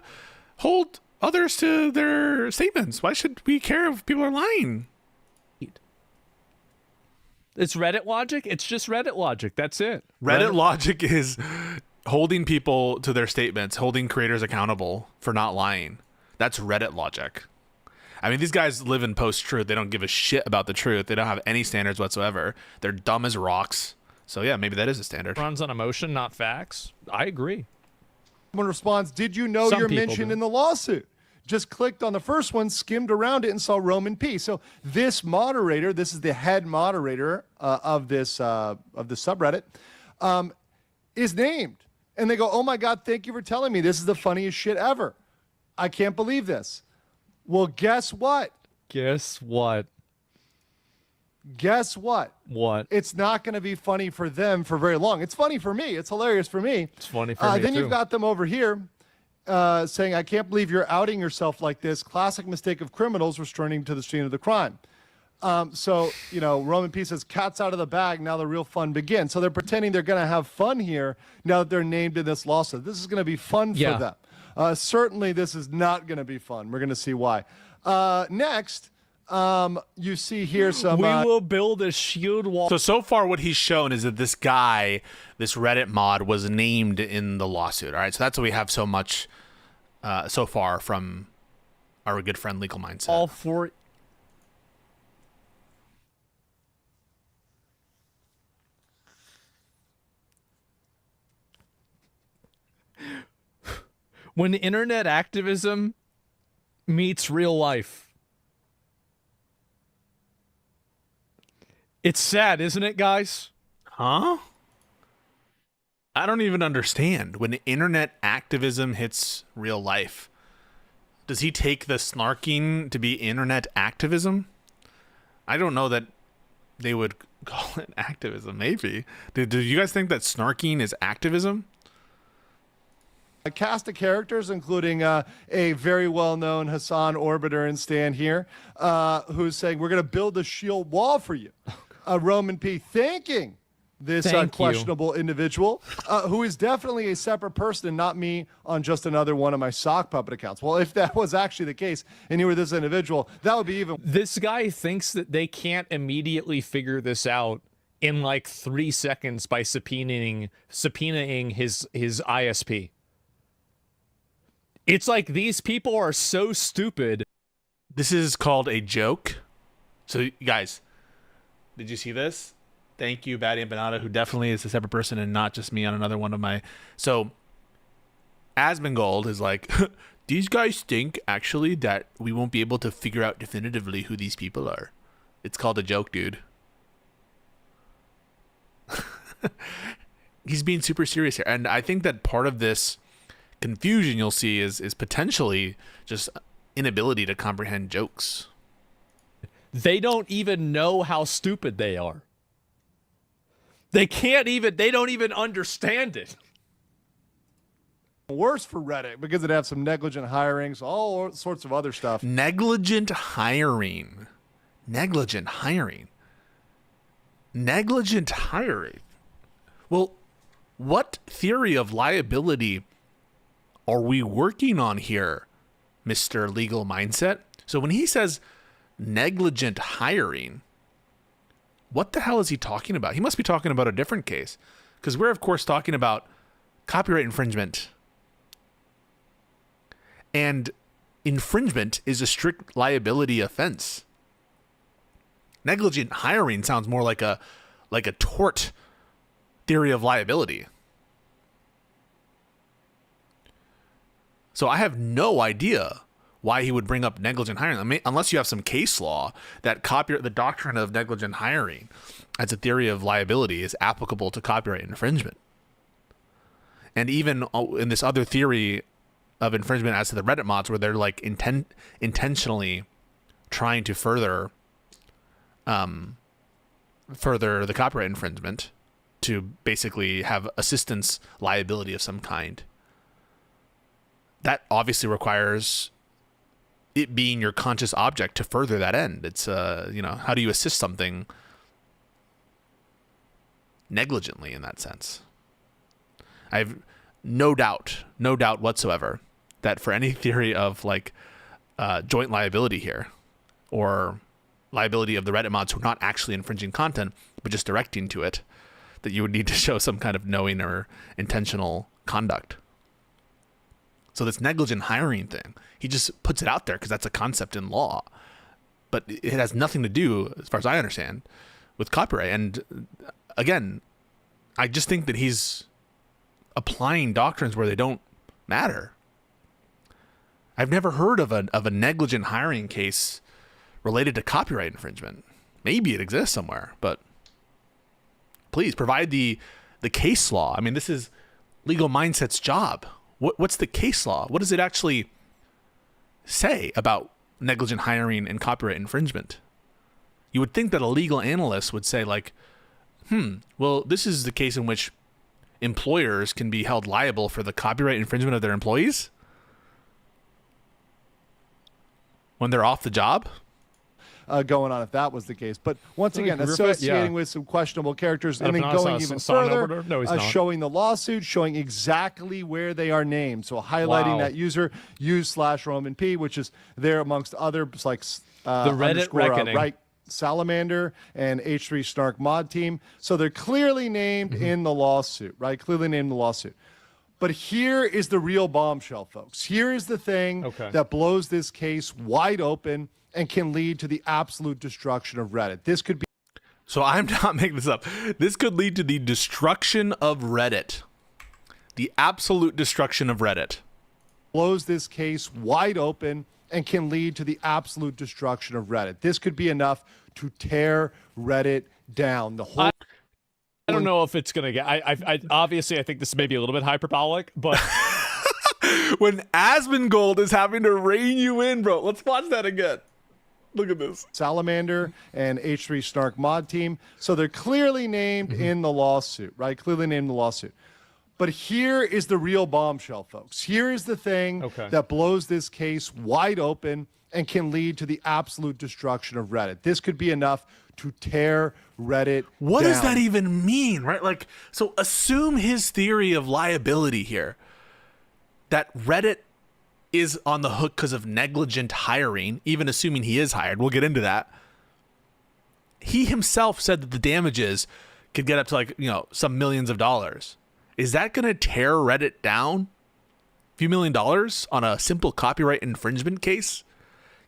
hold others to their statements? Why should we care if people are lying? It's Reddit logic. It's just Reddit logic. That's it. Reddit logic is holding people to their statements, holding creators accountable for not lying. That's Reddit logic. I mean, these guys live in post-truth. They don't give a shit about the truth. They don't have any standards whatsoever. They're dumb as rocks. So yeah, maybe that is a standard. Runs on emotion, not facts. I agree. Someone responds, did you know Some you're people mentioned do. in the lawsuit? Just clicked on the first one, skimmed around it, and saw Roman P. So this moderator, this is the head moderator of this subreddit, is named. And they go, oh my God, thank you for telling me. This is the funniest shit ever. I can't believe this. Well, guess what? Guess what? Guess what? What? It's not going to be funny for them for very long. It's funny for me. It's hilarious for me. It's funny for me Then too. you've got them over here saying, I can't believe you're outing yourself like this. Classic mistake of criminals returning to the scene of the crime. So, Roman P says, cat's out of the bag. Now the real fun begins. So they're pretending they're going to have fun here now that they're named in this lawsuit. This is going to be fun Yeah. for them. Certainly this is not going to be fun. We're going to see why. Next, you see here some... We will build a shield wall. So far what he's shown is that this guy, this Reddit mod, was named in the lawsuit. All right, so that's what we have so much so far from our good friend Legal Mindset. all four. When internet activism meets real life. It's sad, isn't it, guys? Huh? I don't even understand. When internet activism hits real life, does he take the snarking to be internet activism? I don't know that they would call it activism. Maybe. Do you guys think that snarking is activism? A cast of characters, including a very well-known Hassan Orbiter and Stan here, who's saying, we're going to build a shield wall for you. Roman P. thanking this Thank you. questionable individual, who is definitely a separate person and not me on just another one of my sock puppet accounts. Well, if that was actually the case and you were this individual, that would be even... This guy thinks that they can't immediately figure this out in like 3 seconds by subpoenaing his ISP. It's like these people are so stupid. This is called a joke. So, guys, did you see this? Thank you, Batty Empanada, who definitely is a separate person and not just me on another one of my... So, Asmongold is like, these guys think, actually, that we won't be able to figure out definitively who these people are. It's called a joke, dude. He's being super serious here. And I think that part of this confusion you'll see is potentially just inability to comprehend jokes. They don't even know how stupid they are. They don't even understand it. Worse for Reddit because it have some negligent hirings, all sorts of other stuff. Negligent hiring. Negligent hiring. Negligent hiring. Well, what theory of liability are we working on here, Mr. Legal Mindset? So when he says negligent hiring, what the hell is he talking about? He must be talking about a different case, because we're, of course, talking about copyright infringement. And infringement is a strict liability offense. Negligent hiring sounds more like a tort theory of liability. So I have no idea why he would bring up negligent hiring. I mean, unless you have some case law that the doctrine of negligent hiring as a theory of liability is applicable to copyright infringement. And even in this other theory of infringement as to the Reddit mods, where they're like intentionally trying to further the copyright infringement to basically have assistance liability of some kind. That obviously requires it being your conscious object to further that end. It's how do you assist something negligently in that sense? I have no doubt whatsoever that for any theory of like joint liability here, or liability of the Reddit mods who are not actually infringing content but just directing to it, that you would need to show some kind of knowing or intentional conduct. So this negligent hiring thing, he just puts it out there because that's a concept in law, but it has nothing to do, as far as I understand, with copyright. And again, I just think that he's applying doctrines where they don't matter. I've never heard of a negligent hiring case related to copyright infringement. Maybe it exists somewhere, but please provide the case law. I mean, this is Legal Mindset's job. What's the case law? What does it actually say about negligent hiring and copyright infringement? You would think that a legal analyst would say like, well, this is the case in which employers can be held liable for the copyright infringement of their employees when they're off the job. Going on if that was the case. But once again, associating with some questionable characters and then going even further, showing the lawsuit, showing exactly where they are named. So highlighting that user, use/Roman P, which is there amongst other like the Reddit reckoning. Right, Salamander and H3 Snark mod team. So they're clearly named in the lawsuit, right? Clearly named in the lawsuit. But here is the real bombshell, folks. Here is the thing that blows this case wide open and can lead to the absolute destruction of Reddit. This could be... So I'm not making this up. This could lead to the destruction of Reddit. The absolute destruction of Reddit. Blows this case wide open and can lead to the absolute destruction of Reddit. This could be enough to tear Reddit down. The whole... I don't know if it's going to get... I obviously, I think this may be a little bit hyperbolic, but... When Asmongold is having to rein you in, bro. Let's watch that again. Look at this. Salamander and H3 Snark mod team. So they're clearly named in the lawsuit, right? Clearly named in the lawsuit. But here is the real bombshell, folks. Here is the thing that blows this case wide open and can lead to the absolute destruction of Reddit. This could be enough to tear Reddit What down. does that even mean, right? Like, so assume his theory of liability here, that Reddit is on the hook because of negligent hiring, even assuming he is hired. We'll get into that. He himself said that the damages could get up to like, some millions of dollars. Is that going to tear Reddit down? A few $1 million on a simple copyright infringement case?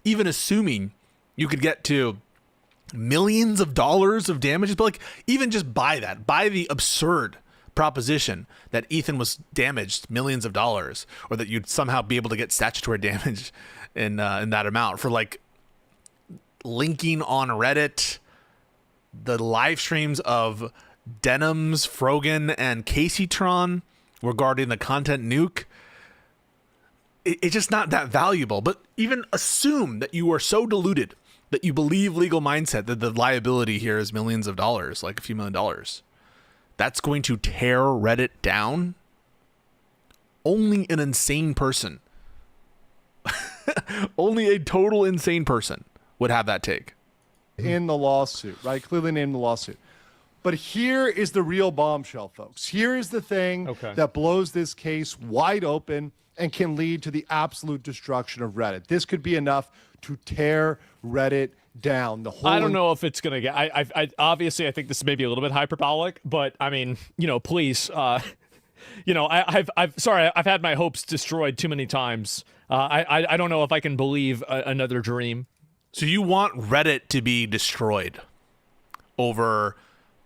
Even assuming you could get to millions of dollars of damages, but like even just buy the absurd proposition that Ethan was damaged millions of dollars, or that you'd somehow be able to get statutory damage in that amount for like linking on Reddit the live streams of Denims, Frogan, and Caseytron regarding the content nuke. It's just not that valuable. But even assume that you are so deluded that you believe legal mindset that the liability here is millions of dollars, like a few $1 million. That's going to tear Reddit down. Only an insane person, only a total insane person would have that take. In the lawsuit, right? Clearly named the lawsuit. But here is the real bombshell, folks. Here is the thing that blows this case wide open and can lead to the absolute destruction of Reddit. This could be enough to tear Reddit down. I don't know if it's gonna get. I obviously I think this is maybe a little bit hyperbolic, but I mean, please, I've had my hopes destroyed too many times. I don't know if I can believe another dream. So you want Reddit to be destroyed over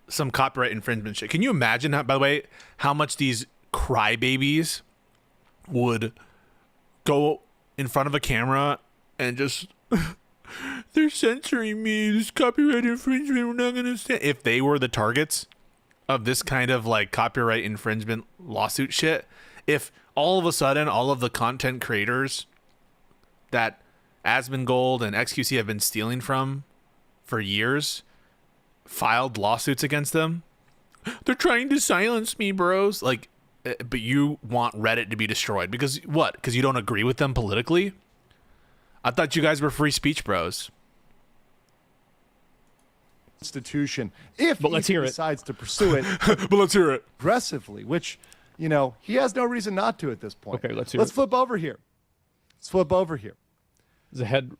some copyright infringement shit? Can you imagine, by the way, how much these crybabies would go in front of a camera and just, they're censoring me, this copyright infringement, we're not going to stand. If they were the targets of this kind of like copyright infringement lawsuit shit, if all of a sudden all of the content creators that Asmongold and XQC have been stealing from for years filed lawsuits against them, they're trying to silence me, bros. Like, but you want Reddit to be destroyed because what? Because you don't agree with them politically? I thought you guys were free speech bros. Institution, if but let's he hear it. decides to pursue it, But let's hear it aggressively, which he has no reason not to at this point. Okay, let's hear Let's it. flip over here. Let's flip over here. There's a head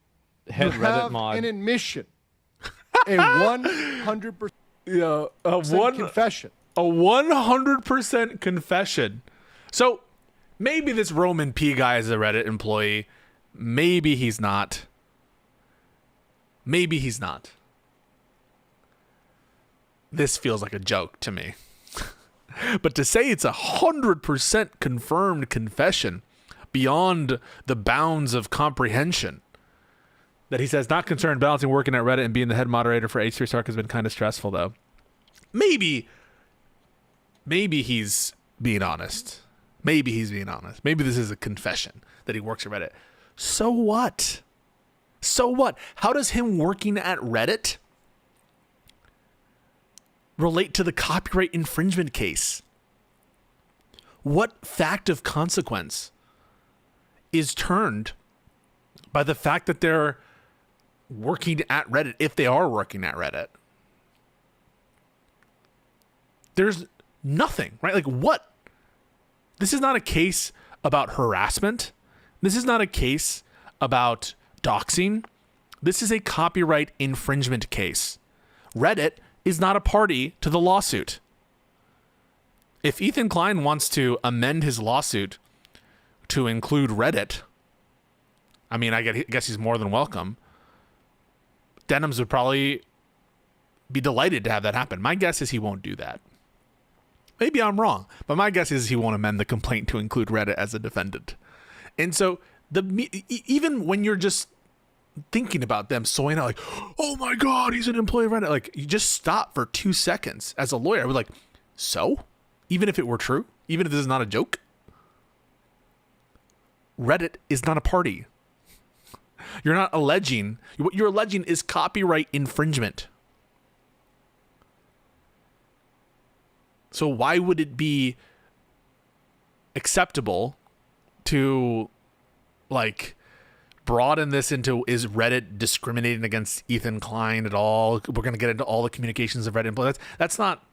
You Reddit have mod. an admission, a 100% confession. A 100% confession. So maybe this Roman P guy is a Reddit employee. Maybe he's not. Maybe he's not. This feels like a joke to me. But to say it's 100% confirmed confession beyond the bounds of comprehension, that he says not concerned balancing working at Reddit and being the head moderator for H3 Sark has been kind of stressful though. Maybe he's being honest. Maybe he's being honest. Maybe this is a confession that he works at Reddit. So what? So what? How does him working at Reddit relate to the copyright infringement case? What fact of consequence is turned by the fact that they're working at Reddit, if they are working at Reddit? There's nothing, right? Like what? This is not a case about harassment. This is not a case about doxing. This is a copyright infringement case. Reddit is not a party to the lawsuit. If Ethan Klein wants to amend his lawsuit to include Reddit, I mean, I guess he's more than welcome. Denims would probably be delighted to have that happen. My guess is he won't do that. Maybe I'm wrong, but my guess is he won't amend the complaint to include Reddit as a defendant. And so even when you're just thinking about them soying out like, oh my God, he's an employee of Reddit, like you just stop for 2 seconds. As a lawyer, I was like, so? Even if it were true, even if this is not a joke, Reddit is not a party. You're not alleging, what you're alleging is copyright infringement. So why would it be acceptable to like broaden this into, is Reddit discriminating against Ethan Klein at all? We're going to get into all the communications of Reddit employees. That's not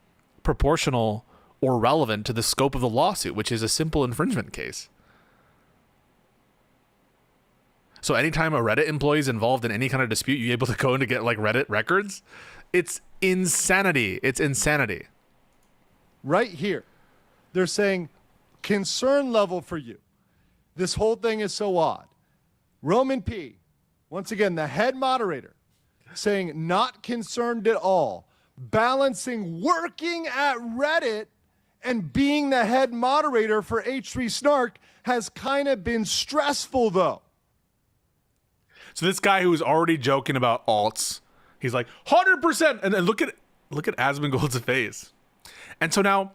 proportional or relevant to the scope of the lawsuit, which is a simple infringement case. So anytime a Reddit employee is involved in any kind of dispute, you're able to go in to get like Reddit records. It's insanity. It's insanity. right here. They're saying concern level for you. This whole thing is so odd. Roman P, once again, the head moderator, saying not concerned at all, balancing working at Reddit and being the head moderator for H3 Snark has kind of been stressful, though. So this guy who was already joking about alts, he's like 100%, and then look at Asmongold's face. And so now,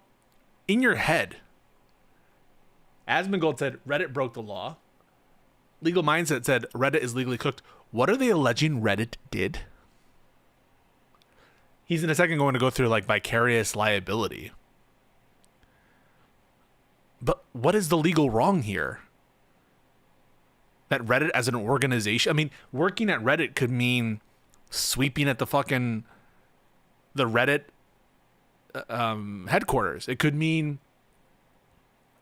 in your head, Asmongold said Reddit broke the law. Legal Mindset said Reddit is legally cooked. What are they alleging Reddit did? He's in a second going to go through like vicarious liability. But what is the legal wrong here? That Reddit as an organization, I mean, working at Reddit could mean sweeping at the Reddit headquarters. It could mean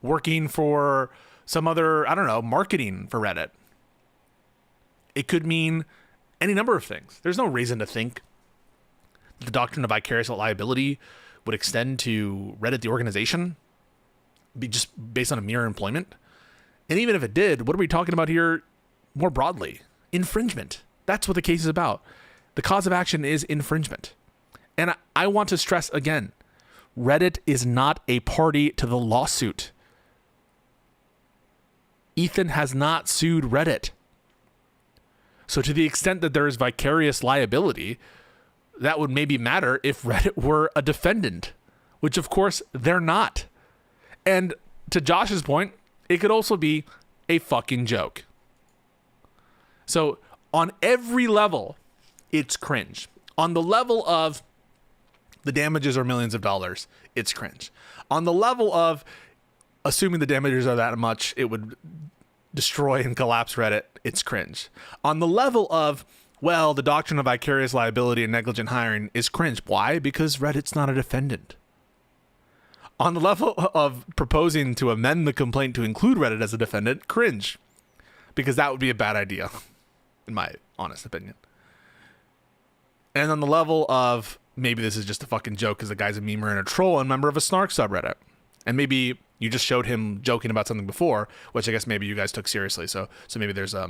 working for some other, I don't know, marketing for Reddit. It could mean any number of things. There's no reason to think the doctrine of vicarious liability would extend to Reddit, the organization, be just based on a mere employment. And even if it did, what are we talking about here more broadly? Infringement. That's what the case is about. The cause of action is infringement. And I want to stress again, Reddit is not a party to the lawsuit. Ethan has not sued Reddit. So to the extent that there is vicarious liability, that would maybe matter if Reddit were a defendant, which of course they're not. And to Josh's point, it could also be a fucking joke. So on every level, it's cringe. On the level of the damages are millions of dollars, it's cringe. On the level of assuming the damages are that much, it would destroy and collapse Reddit, it's cringe. On the level of, well, the doctrine of vicarious liability and negligent hiring is cringe. Why? Because Reddit's not a defendant. On the level of proposing to amend the complaint to include Reddit as a defendant, cringe. Because that would be a bad idea, in my honest opinion. And on the level of, maybe this is just a fucking joke because the guy's a memer and a troll and member of a Snark subreddit. And maybe you just showed him joking about something before, which I guess maybe you guys took seriously. So maybe there's a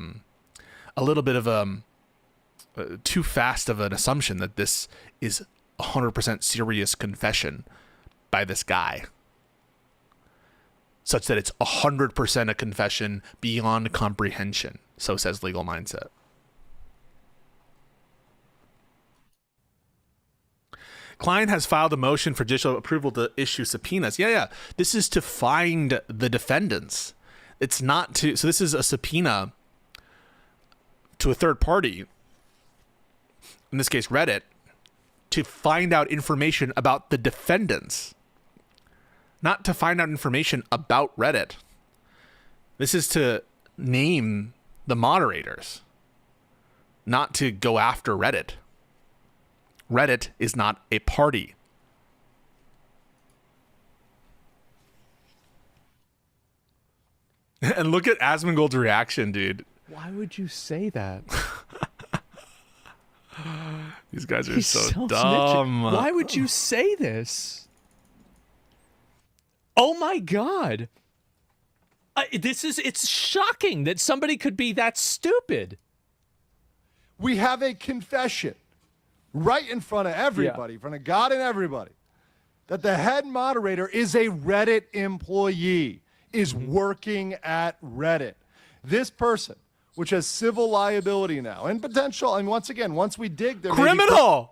little bit of too fast of an assumption that this is 100% serious confession by this guy, such that it's 100% a confession beyond comprehension. So says Legal Mindset. Klein has filed a motion for judicial approval to issue subpoenas. Yeah. This is to find the defendants. It's not to, so this is a subpoena to a third party, in this case Reddit, to find out information about the defendants, not to find out information about Reddit. This is to name the moderators, not to go after Reddit. Reddit is not a party. And look at Asmongold's reaction, dude. Why would you say that? These guys are He's so dumb. Why would you say this? Oh my God. It's shocking that somebody could be that stupid. We have a confession right in front of everybody, in front of God and everybody, that the head moderator is a Reddit employee, is working at Reddit. This person, which has civil liability now and potential, and once again, once we dig, there criminal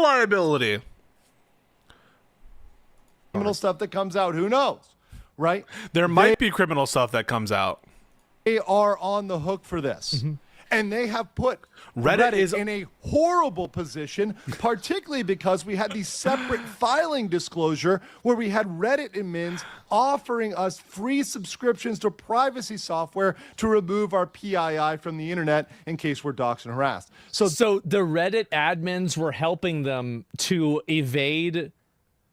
liability. Criminal stuff that comes out, who knows, right? There might be criminal stuff that comes out. They are on the hook for this. And they have put Reddit is in a horrible position, particularly because we had the separate filing disclosure where we had Reddit admins offering us free subscriptions to privacy software to remove our PII from the internet in case we're doxxed and harassed. So the Reddit admins were helping them to evade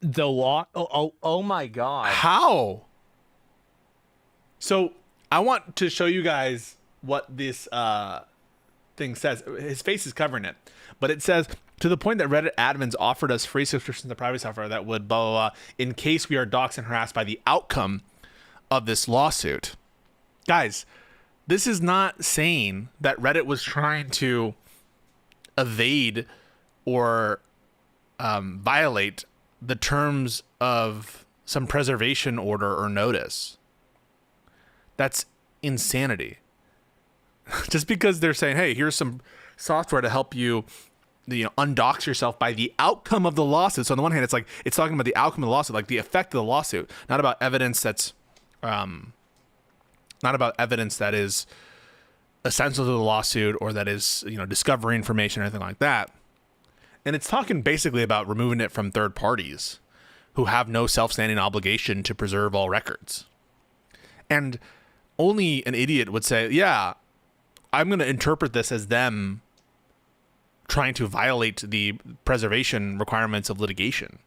the law. Oh my God. How? So I want to show you guys what this thing says. His face is covering it, but it says To the point that Reddit admins offered us free subscriptions to privacy software that would blah, blah, blah, in case we are doxxed and harassed by the outcome of this lawsuit. Guys, this is not saying that Reddit was trying to evade or violate the terms of some preservation order or notice. That's insanity. Just because they're saying, hey, here's some software to help you, undox yourself by the outcome of the lawsuit. So on the one hand, it's talking about the outcome of the lawsuit, like the effect of the lawsuit, not about evidence that's not about evidence that is essential to the lawsuit or that is, discovery information or anything like that. And it's talking basically about removing it from third parties who have no self-standing obligation to preserve all records. And only an idiot would say, yeah, I'm going to interpret this as them trying to violate the preservation requirements of litigation.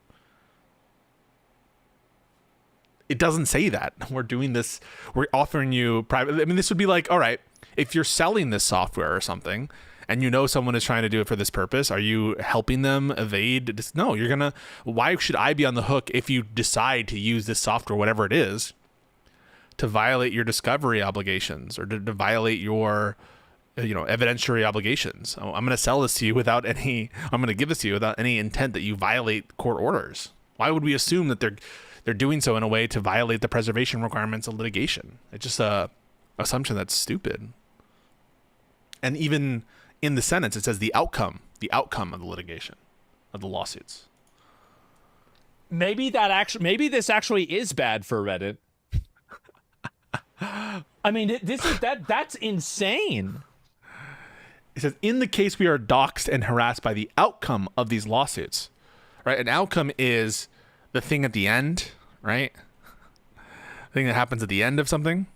It doesn't say that. We're doing this. We're offering you private. I mean, this would be like, all right, if you're selling this software or something and someone is trying to do it for this purpose, are you helping them evade? No, why should I be on the hook if you decide to use this software, whatever it is, to violate your discovery obligations or to violate your, evidentiary obligations? I'm going to sell this to you I'm going to give this to you without any intent that you violate court orders. Why would we assume that they're doing so in a way to violate the preservation requirements of litigation? It's just a assumption that's stupid. And even in the sentence, it says the outcome of the litigation, of the lawsuits. Maybe this actually is bad for Reddit. I mean, that's insane. It says, in the case we are doxxed and harassed by the outcome of these lawsuits, right? An outcome is the thing at the end, right? The thing that happens at the end of something.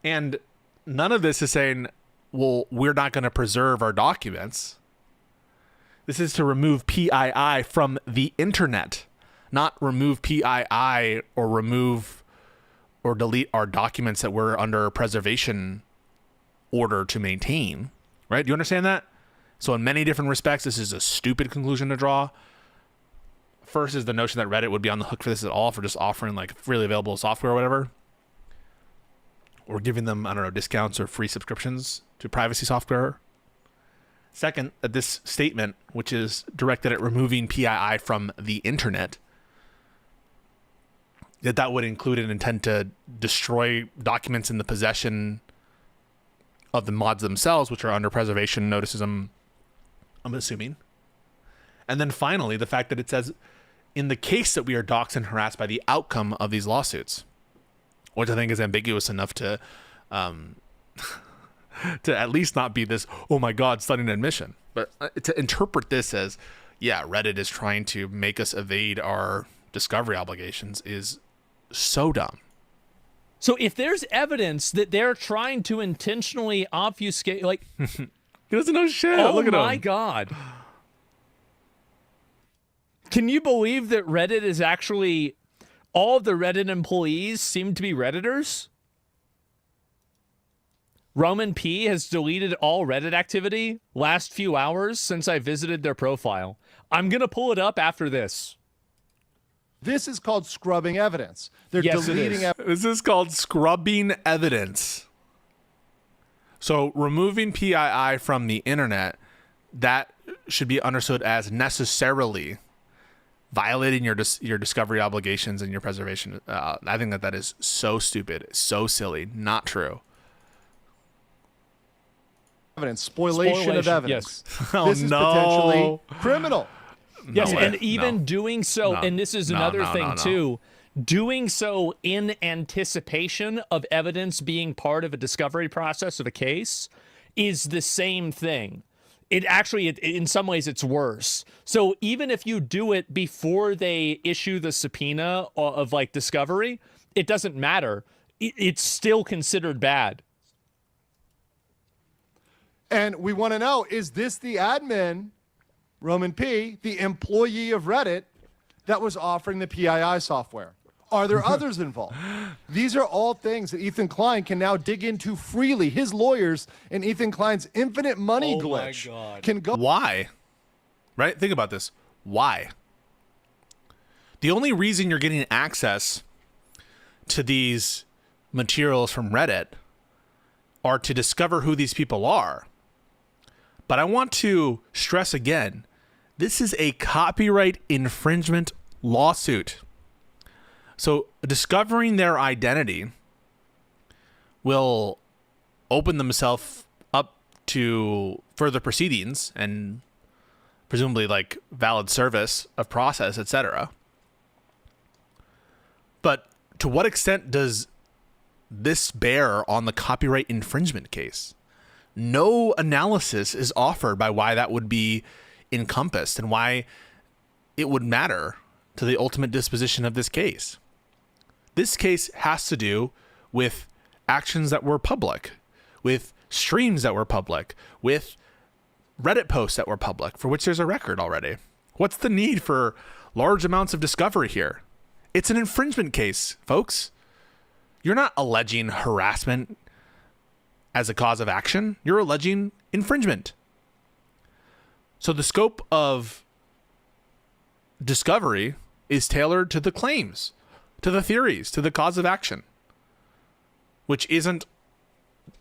And none of this is saying, well, we're not going to preserve our documents. This is to remove PII from the internet, not remove PII or remove or delete our documents that we're under preservation order to maintain, right? Do you understand that? So in many different respects, this is a stupid conclusion to draw. First is the notion that Reddit would be on the hook for this at all, for just offering like freely available software or whatever, or giving them, discounts or free subscriptions to privacy software. Second, that this statement, which is directed at removing PII from the internet, that would include an intent to destroy documents in the possession of the mods themselves, which are under preservation notices, I'm assuming. And then finally, the fact that it says, in the case that we are doxxed and harassed by the outcome of these lawsuits, which I think is ambiguous enough to to at least not be this, oh my God, stunning admission. But to interpret this as, yeah, Reddit is trying to make us evade our discovery obligations is so dumb. So if there's evidence that they're trying to intentionally obfuscate, like, he doesn't know shit. Oh Look at him. my God. Can you believe that Reddit is actually, all of the Reddit employees seem to be Redditors? Roman P has deleted all Reddit activity last few hours since I visited their profile. I'm going to pull it up after this. This is called scrubbing evidence. They're Yes, it deleting is. evidence. This is called scrubbing evidence. So removing PII from the internet, that should be understood as necessarily violating your discovery obligations and your preservation. I think that is so stupid, so silly, not true. Evidence, spoliation of evidence. Yes. Oh, This is no. potentially criminal. Yes, No and way. even No. doing so, No. and this is No, another no, thing no, no. too, doing so in anticipation of evidence being part of a discovery process of a case is the same thing. It actually, in some ways, it's worse. So even if you do it before they issue the subpoena of like discovery, it doesn't matter. It's still considered bad. And we want to know, is this the admin, Roman P, the employee of Reddit, that was offering the PII software? Are there others involved? These are all things that Ethan Klein can now dig into freely. His lawyers and Ethan Klein's infinite money glitch can go. Why? Right? Think about this. Why? The only reason you're getting access to these materials from Reddit are to discover who these people are. But I want to stress again, this is a copyright infringement lawsuit. So discovering their identity will open themselves up to further proceedings and presumably like valid service of process, etc. But to what extent does this bear on the copyright infringement case? No analysis is offered by why that would be encompassed and why it would matter to the ultimate disposition of this case. This case has to do with actions that were public, with streams that were public, with Reddit posts that were public, for which there's a record already. What's the need for large amounts of discovery here? It's an infringement case, folks. You're not alleging harassment as a cause of action. You're alleging infringement. So the scope of discovery is tailored to the claims, to the theories, to the cause of action, which isn't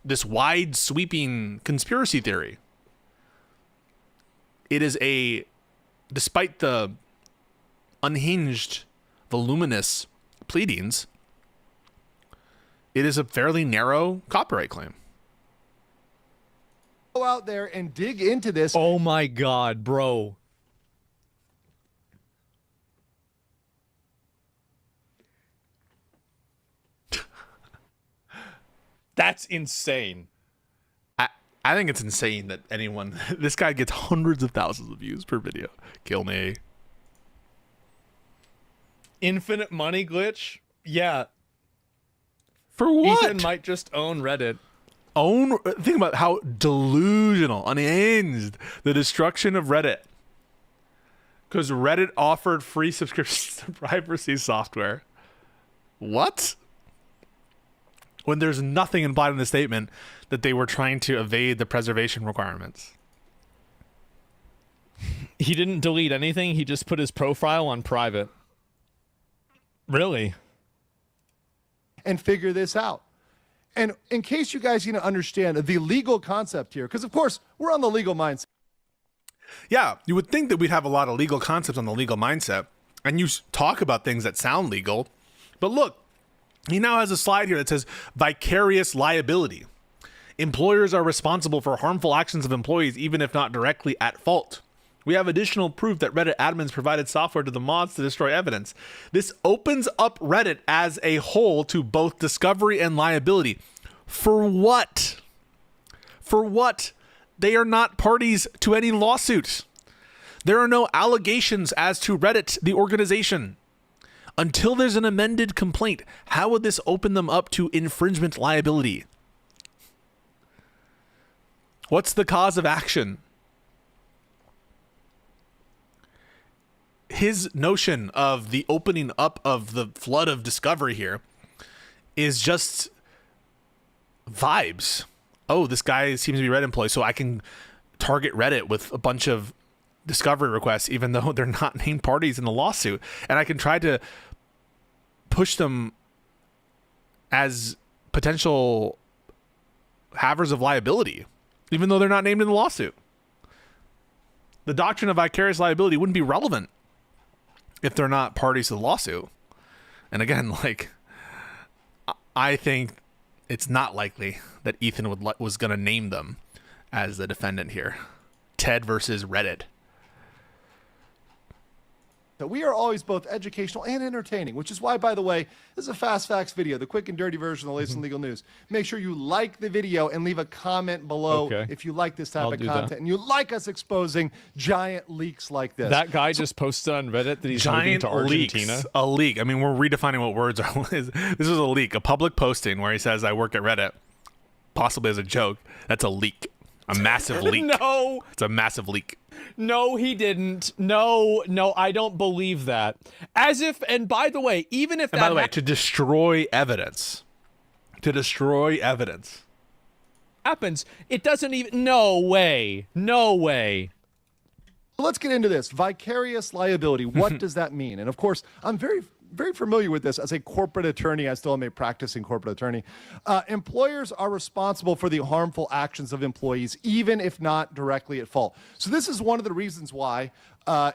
this wide sweeping conspiracy theory. It is despite the unhinged, voluminous pleadings, it is a fairly narrow copyright claim. Go out there and dig into this. Oh my God, bro. That's insane. I think it's insane that anyone, this guy gets hundreds of thousands of views per video. Kill me. Infinite money glitch? Yeah. For what? Ethan might just own Reddit. Think about how delusional, unhinged the destruction of Reddit. Because Reddit offered free subscriptions to privacy software. What? When there's nothing implied in the statement that they were trying to evade the preservation requirements. He didn't delete anything. He just put his profile on private. Really? And figure this out. And in case you guys understand the legal concept here, because of course we're on the legal mindset. Yeah, you would think that we'd have a lot of legal concepts on the legal mindset, and you talk about things that sound legal. But look, he now has a slide here that says vicarious liability. Employers are responsible for harmful actions of employees, even if not directly at fault. We have additional proof that Reddit admins provided software to the mods to destroy evidence. This opens up Reddit as a whole to both discovery and liability. For what? For what? They are not parties to any lawsuit. There are no allegations as to Reddit, the organization. Until there's an amended complaint, how would this open them up to infringement liability? What's the cause of action? His notion of the opening up of the flood of discovery here is just vibes. Oh, this guy seems to be a Reddit employee, so I can target Reddit with a bunch of discovery requests, even though they're not named parties in the lawsuit. And I can try to push them as potential havers of liability, even though they're not named in the lawsuit. The doctrine of vicarious liability wouldn't be relevant if they're not parties to the lawsuit. And again, I think it's not likely that Ethan was going to name them as the defendant here. Ted versus Reddit. that we are always both educational and entertaining, which is why, by the way, this is a fast facts video, the quick and dirty version of the latest in legal news. Make sure you like the video and leave a comment below if you like this type of content and you like us exposing giant leaks like this. That guy just posted on Reddit that he's moving to Argentina. Leaks, a leak. I mean, we're redefining what words are. This is a leak, a public posting where he says, "I work at Reddit," possibly as a joke. That's a leak, a massive leak. No, it's a massive leak. No, he didn't. No, I don't believe that. As if, and by the way, even if And by the way, to destroy evidence. To destroy evidence. happens, it doesn't even, no way. Let's get into this. Vicarious liability. What does that mean? And of course, I'm very familiar with this as a corporate attorney. I still am a practicing corporate attorney. Employers are responsible for the harmful actions of employees, even if not directly at fault. So this is one of the reasons why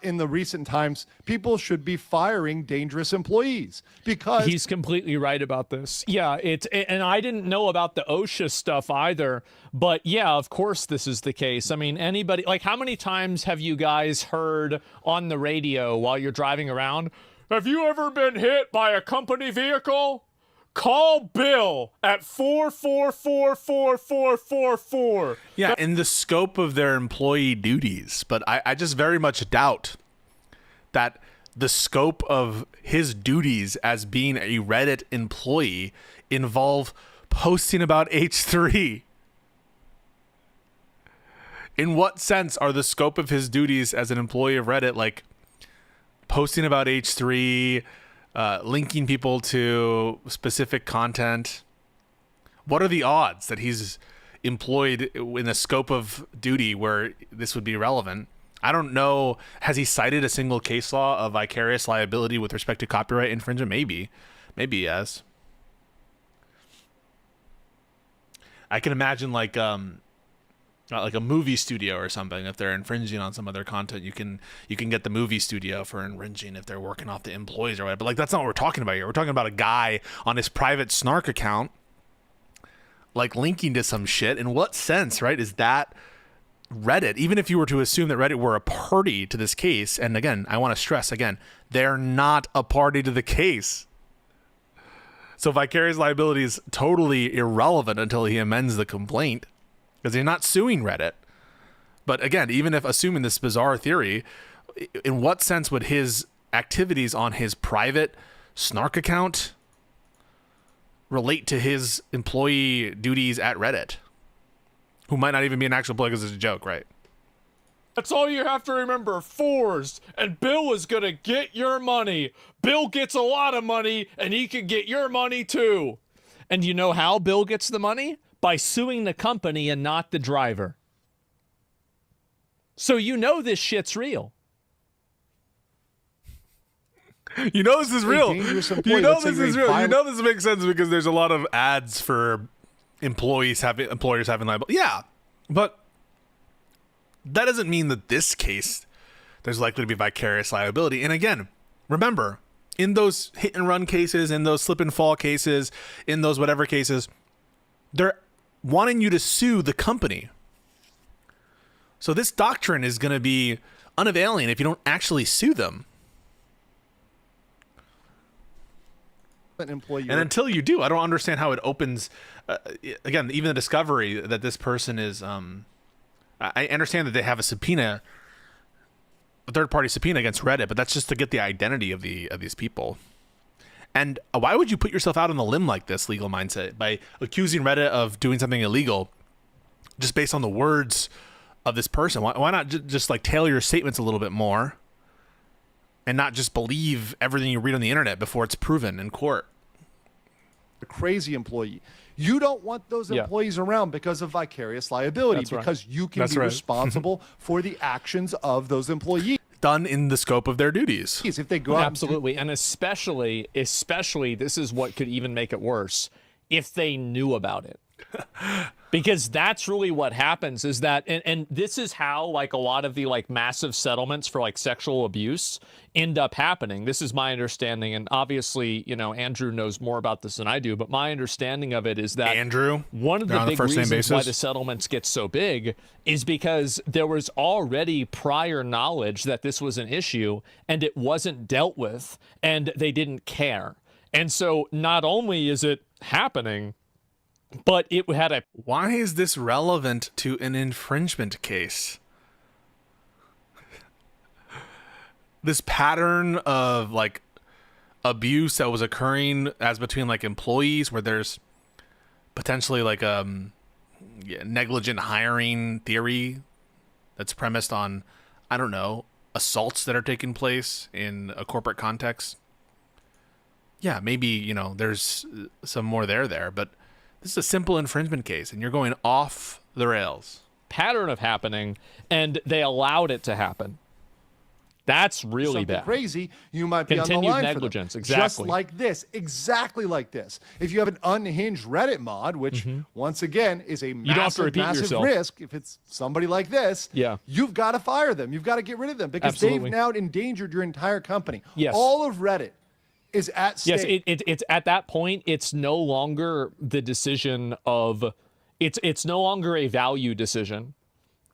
in the recent times, people should be firing dangerous employees, because he's completely right about this. Yeah, and I didn't know about the OSHA stuff either, but yeah, of course this is the case. I mean, anybody, like, how many times have you guys heard on the radio while you're driving around, have you ever been hit by a company vehicle? Call Bill at 4444444. Yeah, in the scope of their employee duties. But I just very much doubt that the scope of his duties as being a Reddit employee involve posting about H3. In what sense are the scope of his duties as an employee of Reddit, like posting about H3, linking people to specific content? What are the odds that he's employed in a scope of duty where this would be relevant? I don't know. Has he cited a single case law of vicarious liability with respect to copyright infringement? Maybe he has. I can imagine like a movie studio or something. If they're infringing on some other content, you can get the movie studio for infringing if they're working off the employees or whatever. But like, that's not what we're talking about here. We're talking about a guy on his private snark account, like linking to some shit. In what sense, right, is that Reddit? Even if you were to assume that Reddit were a party to this case, and again, I want to stress again, they're not a party to the case. So vicarious liability is totally irrelevant until he amends the complaint, because they're not suing Reddit. But again, even if assuming this bizarre theory, in what sense would his activities on his private snark account relate to his employee duties at Reddit? Who might not even be an actual employee because it's a joke, right? That's all you have to remember. Fours, and Bill is gonna get your money. Bill gets a lot of money, and he can get your money too. And you know how Bill gets the money? By suing the company and not the driver. So you know this shit's real. You know this is real. You know this is real. You know this makes sense because there's a lot of ads for employers having liability. Yeah, but that doesn't mean that this case there's likely to be vicarious liability. And again, remember, in those hit and run cases, in those slip and fall cases, in those whatever cases, they're wanting you to sue the company. So this doctrine is going to be unavailing if you don't actually sue them. an employee. And until you do, I don't understand how it opens. Again, even the discovery that this person is. I understand that they have a subpoena, a third-party subpoena against Reddit, but that's just to get the identity of these people. And why would you put yourself out on a limb like this, Legal Mindset, by accusing Reddit of doing something illegal just based on the words of this person? Why not just like tailor your statements a little bit more and not just believe everything you read on the internet before it's proven in court? A crazy employee. You don't want those employees around because of vicarious liability, because you can be responsible for the actions of those employees. Done in the scope of their duties. If they go out absolutely, and especially this is what could even make it worse, if they knew about it. Because that's really what happens is that, and this is how like a lot of the like massive settlements for like sexual abuse end up happening. This is my understanding, and obviously, you know, Andrew knows more about this than I do, but my understanding of it is that Andrew, one of the big reasons why the settlements get so big is because there was already prior knowledge that this was an issue and it wasn't dealt with and they didn't care. And so not only is it happening, but it had a... Why is this relevant to an infringement case? This pattern of like abuse that was occurring as between like employees, where there's potentially like negligent hiring theory that's premised on I don't know, assaults that are taking place in a corporate context, yeah, maybe, you know, there's some more there, but this is a simple infringement case, and you're going off the rails. Pattern of happening, and they allowed it to happen. That's really Something bad. crazy, you might be Continued on the line negligence, for them. exactly. Just like this, exactly like this. If you have an unhinged Reddit mod, which once again is a don't have to massive, repeat massive yourself. risk, if it's somebody like this, Yeah. you've got to fire them. You've got to get rid of them because Absolutely. they've now endangered your entire company. Yes. All of Reddit is at stake. Yes, it's at that point, it's no longer the decision of, it's no longer a value decision.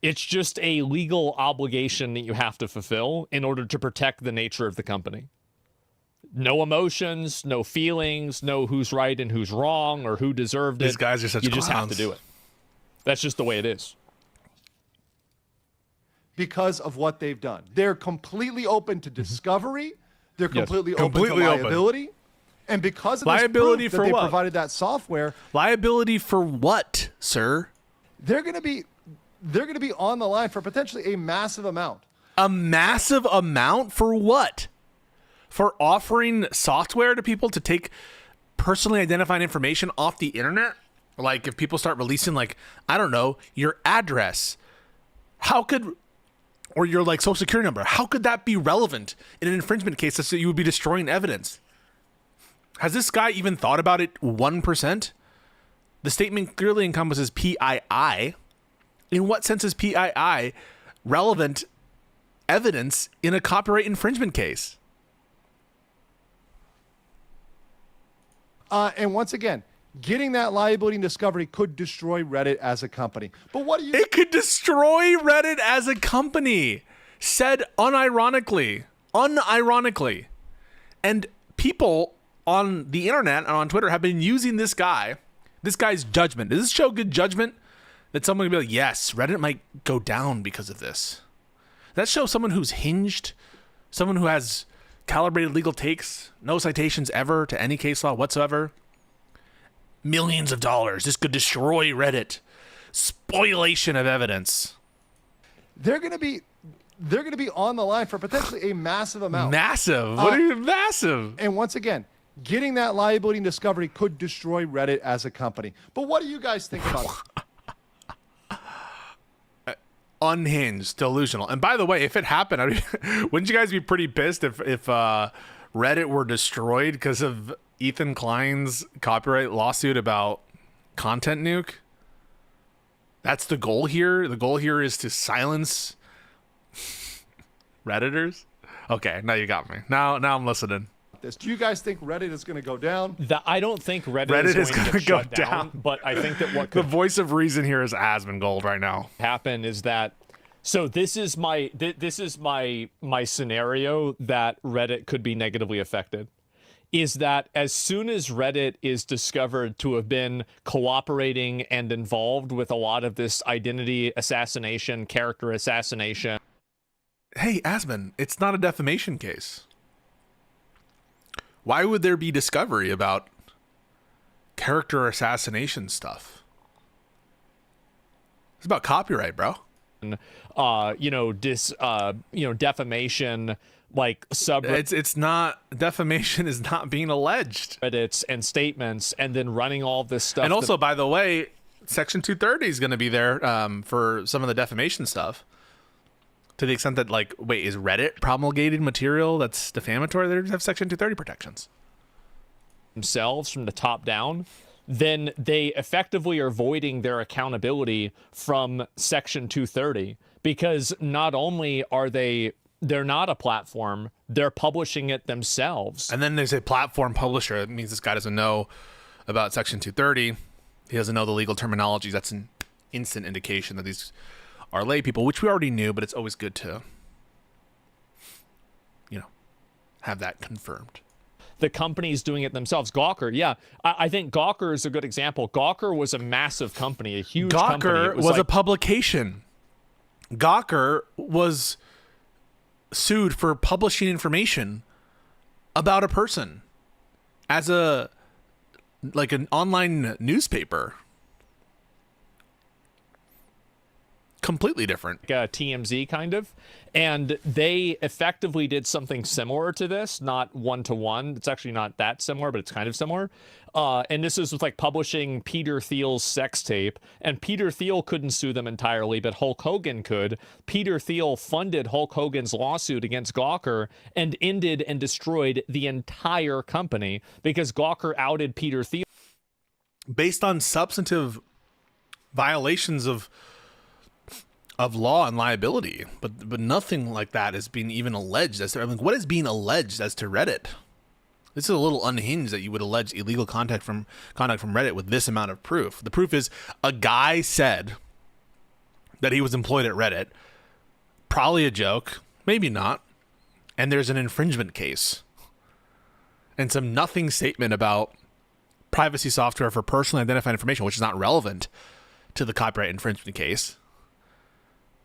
It's just a legal obligation that you have to fulfill in order to protect the nature of the company. No emotions, no feelings, no who's right and who's wrong or who deserved it. These guys are such You just have to clowns. do it. That's just the way it is. Because of what they've done. They're completely open to discovery. They're completely open Completely to open. liability. And because of Liability this for proof that they what? provided that software, Liability for what, sir? they're going to be on the line for potentially a massive amount. A massive amount for what? For offering software to people to take personally identified information off the internet? Like if people start releasing, like, I don't know, your address, or your like social security number, how could that be relevant in an infringement case so you would be destroying evidence? Has this guy even thought about it 1%? The statement clearly encompasses PII. In what sense is PII relevant evidence in a copyright infringement case? And once again, getting that liability and discovery could destroy Reddit as a company. But what do you... It could destroy Reddit as a company, said unironically. And people on the internet and on Twitter have been using this guy's judgment. Does this show good judgment? That someone can be like, yes, Reddit might go down because of this. Does that show someone who's hinged, someone who has calibrated legal takes, no citations ever to any case law whatsoever? Millions of dollars. This could destroy Reddit. Spoliation of evidence. They're going to be on the line for potentially a massive amount. Massive. What do you mean massive? And once again, getting that liability and discovery could destroy Reddit as a company. But what do you guys think about it? Unhinged, delusional. And by the way, if it happened, wouldn't you guys be pretty pissed if Reddit were destroyed because of Ethan Klein's copyright lawsuit about content nuke? That's the goal here. The goal here is to silence Redditors. Okay, now you got me. Now I'm listening. Do you guys think Reddit is going to go down? I don't think Reddit is going to go shut down, but I think that what The could voice of reason here is Asmongold right now. happen is that, so this is my scenario that Reddit could be negatively affected, is that as soon as Reddit is discovered to have been cooperating and involved with a lot of this identity assassination, character assassination. Hey, Asmon, it's not a defamation case. Why would there be discovery about character assassination stuff? It's about copyright, bro. Defamation, like It's not, defamation is not being alleged. subreddits and statements, and then running all this stuff. And also, by the way, Section 230 is going to be there for some of the defamation stuff. To the extent that, like, wait, is Reddit promulgated material that's defamatory? They have Section 230 protections. Themselves from the top down, then they effectively are voiding their accountability from Section 230, because not only are they're not a platform, they're publishing it themselves. And then there's a platform publisher. That means this guy doesn't know about Section 230. He doesn't know the legal terminology. That's an instant indication that these are lay people, which we already knew, but it's always good to, have that confirmed. The company's doing it themselves. Gawker, yeah. I think Gawker is a good example. Gawker was a massive company, a huge company. Gawker It was like, a publication. Gawker was sued for publishing information about a person as an online newspaper. completely different. TMZ kind of, and they effectively did something similar to this, not one-to-one. It's actually not that similar, but it's kind of similar. And this is with like publishing Peter Thiel's sex tape, and Peter Thiel couldn't sue them entirely, but Hulk Hogan could. Peter Thiel funded Hulk Hogan's lawsuit against Gawker and ended and destroyed the entire company because Gawker outed Peter Thiel Based on substantive violations of law and liability, but nothing like that is being even alleged as to, I mean, what is being alleged as to Reddit? This is a little unhinged that you would allege illegal conduct from Reddit with this amount of proof. The proof is a guy said that he was employed at Reddit, probably a joke, maybe not, and there's an infringement case and some nothing statement about privacy software for personally identified information, which is not relevant to the copyright infringement case.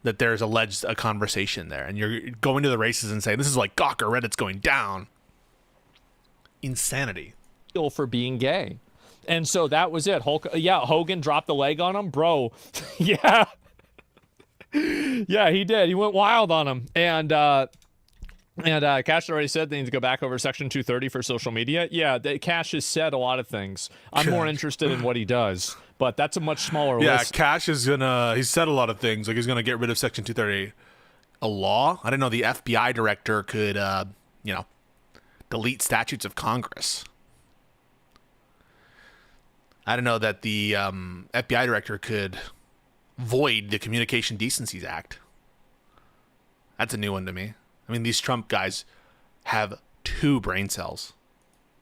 That there's alleged a conversation there, and you're going to the races and saying this is like Gawker, Reddit's going down. Insanity. for being gay. And so that was it. Hogan dropped the leg on him, bro. Yeah. Yeah, he did. He went wild on him. And Cash already said they need to go back over Section 230 for social media. Yeah, Cash has said a lot of things. I'm more interested in what he does, but that's a much smaller list. Yeah, Cash is he's said a lot of things. Like he's gonna get rid of Section 230. A law? I didn't know the FBI director could, delete statutes of Congress. I didn't know that the FBI director could void the Communication Decencies Act. That's a new one to me. I mean, these Trump guys have 2 brain cells.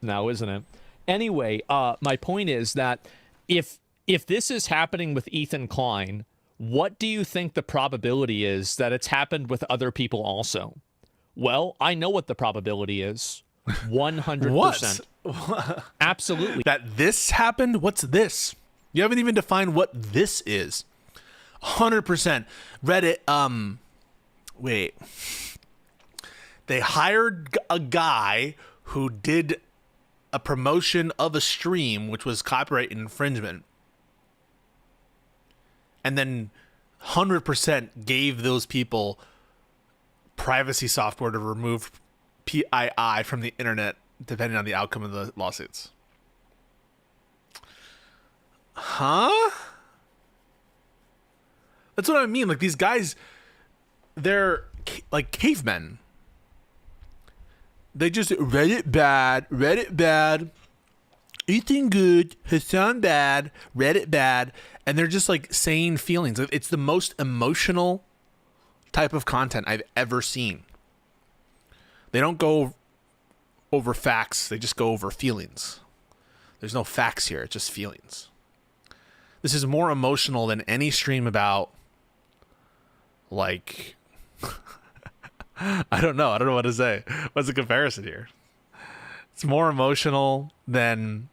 Now, isn't it? Anyway, my point is that if this is happening with Ethan Klein, what do you think the probability is that it's happened with other people also? Well, I know what the probability is. 100%. What? Absolutely. That this happened? What's this? You haven't even defined what this is. 100%. Reddit, wait. They hired a guy who did a promotion of a stream, which was copyright infringement. And then 100% gave those people privacy software to remove PII from the internet, depending on the outcome of the lawsuits. Huh? That's what I mean. Like, these guys, they're like cavemen. They just Reddit bad, Ethan good, Hassan bad, Reddit bad, and they're just like saying feelings. It's the most emotional type of content I've ever seen. They don't go over facts, they just go over feelings. There's no facts here, it's just feelings. This is more emotional than any stream about, like, I don't know what to say. What's the comparison here? It's more emotional than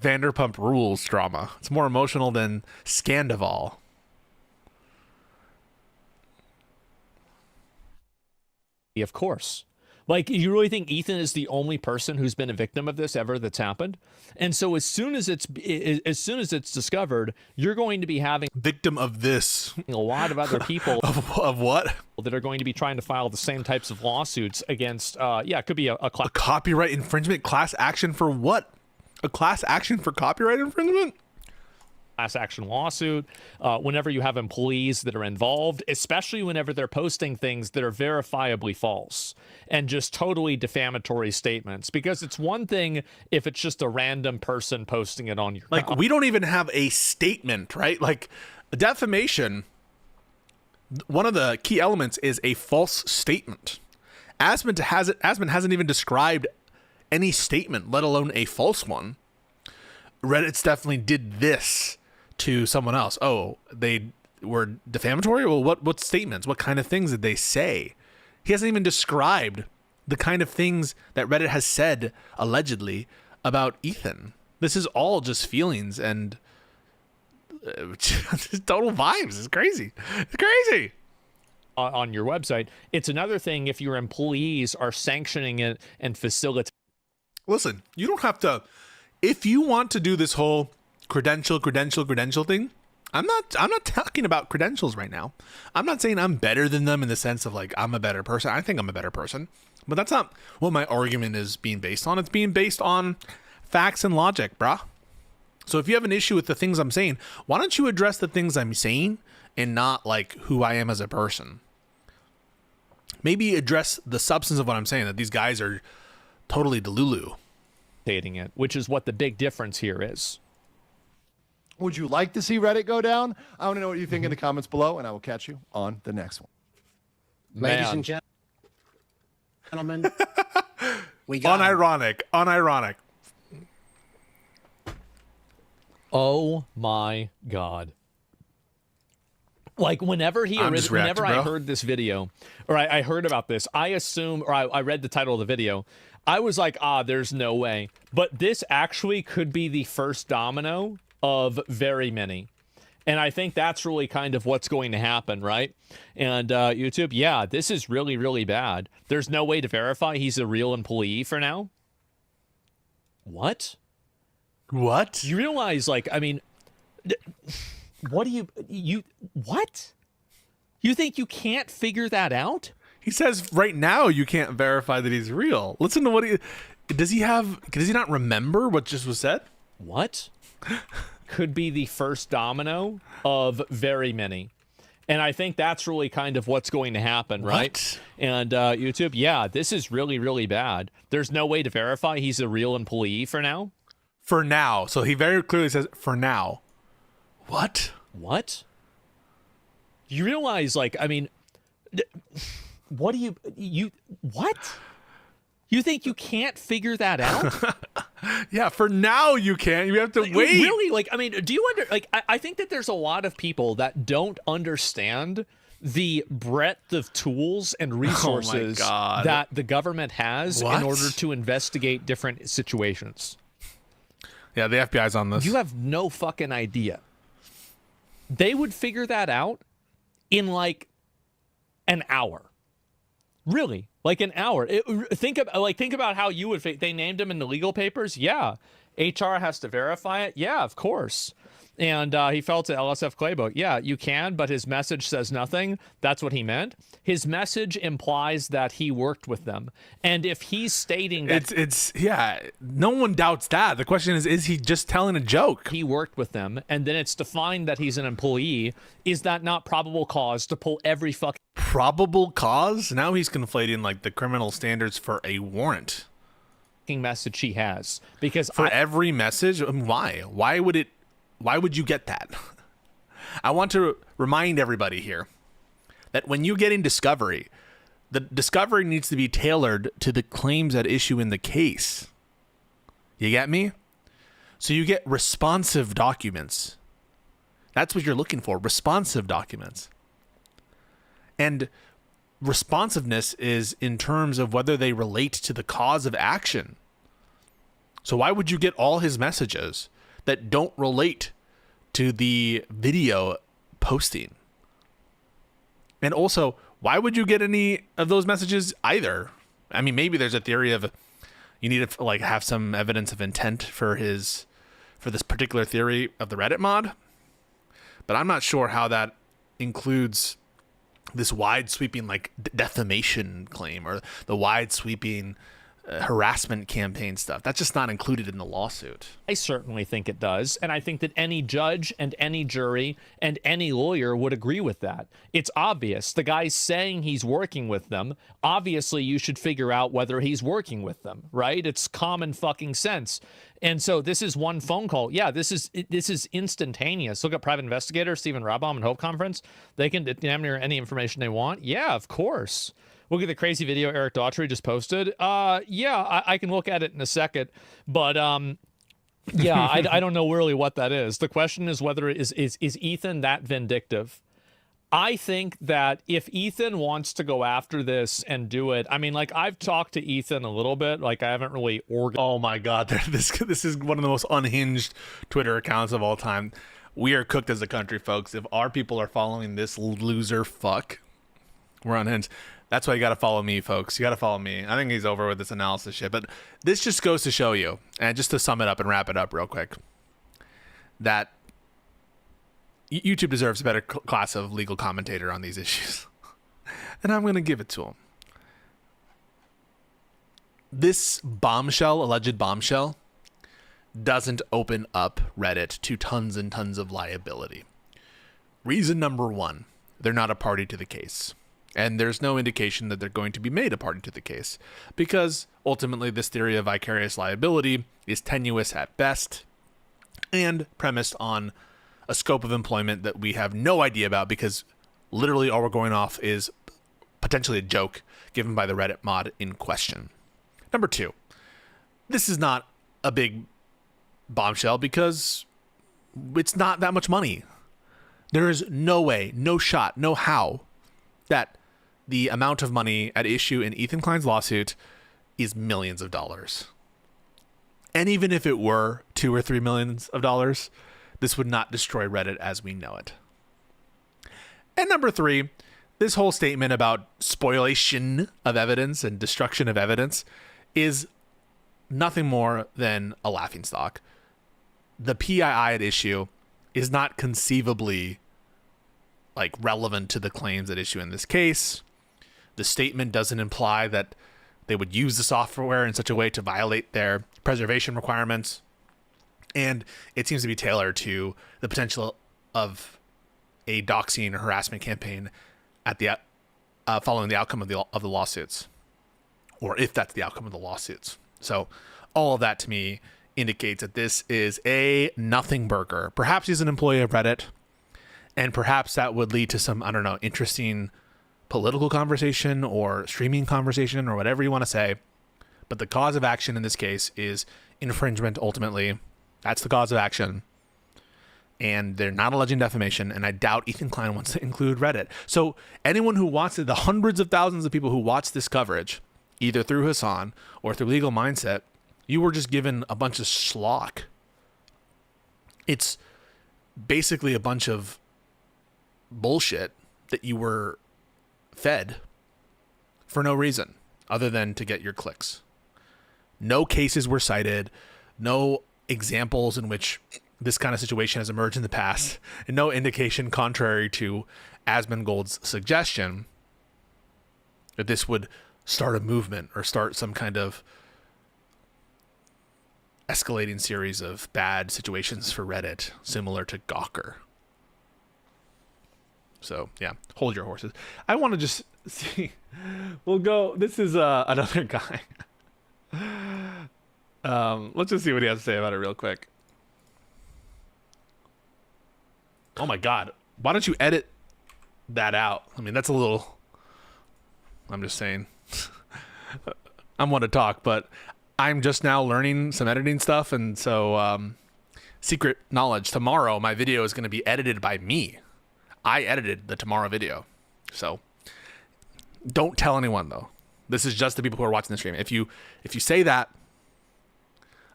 Vanderpump Rules drama. It's more emotional than Scandival. Of course. Like, you really think Ethan is the only person who's been a victim of this ever that's happened? And so as soon as it's discovered, you're going to be having Victim of this. a lot of other people Of what? that are going to be trying to file the same types of lawsuits against, it could be a A copyright infringement class action for what? A class action for copyright infringement? class action lawsuit, whenever you have employees that are involved, especially whenever they're posting things that are verifiably false and just totally defamatory statements. Because it's one thing if it's just a random person posting it on your... Like, we don't even have a statement, right? Like, defamation, one of the key elements is a false statement. Asmund hasn't even described any statement, let alone a false one. Reddit's definitely did this to someone else. Oh, they were defamatory? Well, what statements? What kind of things did they say? He hasn't even described the kind of things that Reddit has said, allegedly, about Ethan. This is all just feelings and total vibes. It's crazy. It's crazy. On your website. It's another thing if your employees are sanctioning it and facilitating. Listen, you don't have to... If you want to do this whole credential thing, I'm not talking about credentials right now. I'm not saying I'm better than them in the sense of like I'm a better person. I think I'm a better person. But that's not what my argument is being based on. It's being based on facts and logic, brah. So if you have an issue with the things I'm saying, why don't you address the things I'm saying and not like who I am as a person? Maybe address the substance of what I'm saying, that these guys are totally delulu. It, which is what the big difference here is. Would you like to see Reddit go down? I want to know what you think in the comments below, and I will catch you on the next one. Ladies and gentlemen, we got unironic. Oh my God. Like whenever I heard this video, or I heard about this, I assume, or I read the title of the video, I was like, there's no way. But this actually could be the first domino of very many. And I think that's really kind of what's going to happen, right? And YouTube, yeah, this is really, really bad. There's no way to verify he's a real employee for now. What? You realize, like, I mean, what? You think you can't figure that out? He says right now you can't verify that he's real. Listen to does he not remember what just was said? What? Could be the first domino of very many. And I think that's really kind of what's going to happen, right? What? And YouTube, yeah, this is really, really bad. There's no way to verify he's a real employee for now. For now. So he very clearly says for now. What? You realize, like, I mean, what? You think you can't figure that out? Yeah, for now you can't. You have to wait. Really? Like, I mean, do you I think that there's a lot of people that don't understand the breadth of tools and resources that the government has in order to investigate different situations. Yeah, the FBI's on this. You have no fucking idea. They would figure that out in like an hour. Really, like an hour. Think about how you would. They named him in the legal papers. Yeah, HR has to verify it. Yeah, of course. And he fell to LSF Claybook. Yeah, you can, but his message says nothing. That's what he meant. His message implies that he worked with them. And if he's stating that yeah, no one doubts that. The question is he just telling a joke? He worked with them, and then it's defined that he's an employee. Is that not probable cause to pull every fucking probable cause? Now he's conflating like the criminal standards for a warrant message he has. Because for every message, I mean, why? Why would you get that? I want to remind everybody here that when you get in discovery, the discovery needs to be tailored to the claims at issue in the case. You get me? So you get responsive documents. That's what you're looking for, responsive documents. And responsiveness is in terms of whether they relate to the cause of action. So why would you get all his messages that don't relate to the video posting? And also, why would you get any of those messages either? I mean, maybe there's a theory of you need to like have some evidence of intent for this particular theory of the Reddit mod, but I'm not sure how that includes this wide sweeping like defamation claim or the wide sweeping harassment campaign stuff. That's just not included in the lawsuit. I certainly think it does. And I think that any judge and any jury and any lawyer would agree with that. It's obvious. The guy's saying he's working with them. Obviously, you should figure out whether he's working with them, right? It's common fucking sense. And so this is one phone call. Yeah, this is instantaneous. Look at private investigator Stephen Rabbaum and Hope Conference. They can damn near any information they want. Yeah, of course. Look at the crazy video Eric Daughtry just posted. Yeah, I can look at it in a second, but yeah, I don't know really what that is. The question is whether is Ethan that vindictive? I think that if Ethan wants to go after this and do it, I mean, like I've talked to Ethan a little bit. Like I haven't really Oh my God, this is one of the most unhinged Twitter accounts of all time. We are cooked as a country, folks. If our people are following this loser fuck, we're unhinged. That's why you got to follow me, folks. You got to follow me. I think he's over with this analysis shit. But this just goes to show you, and just to sum it up and wrap it up real quick, that YouTube deserves a better class of legal commentator on these issues. And I'm going to give it to him. This alleged bombshell, doesn't open up Reddit to tons and tons of liability. Reason number one, they're not a party to the case. And there's no indication that they're going to be made a party to the case, because ultimately this theory of vicarious liability is tenuous at best and premised on a scope of employment that we have no idea about, because literally all we're going off is potentially a joke given by the Reddit mod in question. Number two, this is not a big bombshell because it's not that much money. There is no way, no shot, no how that the amount of money at issue in Ethan Klein's lawsuit is millions of dollars. And even if it were $2 or $3 million, this would not destroy Reddit as we know it. And number three, this whole statement about spoliation of evidence and destruction of evidence is nothing more than a laughingstock. The PII at issue is not conceivably relevant to the claims at issue in this case. The statement doesn't imply that they would use the software in such a way to violate their preservation requirements. And it seems to be tailored to the potential of a doxing or harassment campaign at the following the outcome of the lawsuits, or if that's the outcome of the lawsuits. So all of that to me indicates that this is a nothing burger. Perhaps he's an employee of Reddit, and perhaps that would lead to some, interesting political conversation or streaming conversation or whatever you want to say. But the cause of action in this case is infringement ultimately. That's the cause of action. And they're not alleging defamation, and I doubt Ethan Klein wants to include Reddit. So anyone who wants it, the hundreds of thousands of people who watch this coverage, either through Hassan or through Legal Mindset, you were just given a bunch of schlock. It's basically a bunch of bullshit that you were fed for no reason other than to get your clicks. No cases were cited, no examples in which this kind of situation has emerged in the past, and no indication contrary to Asmongold's suggestion that this would start a movement or start some kind of escalating series of bad situations for Reddit, similar to Gawker. So, yeah, hold your horses. I want to just see. We'll go. This is another guy. Let's just see what he has to say about it real quick. Oh my God. Why don't you edit that out? I mean, that's a little, I'm just saying. I'm one to talk, but I'm just now learning some editing stuff. And so, secret knowledge, tomorrow my video is going to be edited by me. I edited the tomorrow video. So don't tell anyone though. This is just the people who are watching the stream. If you say that,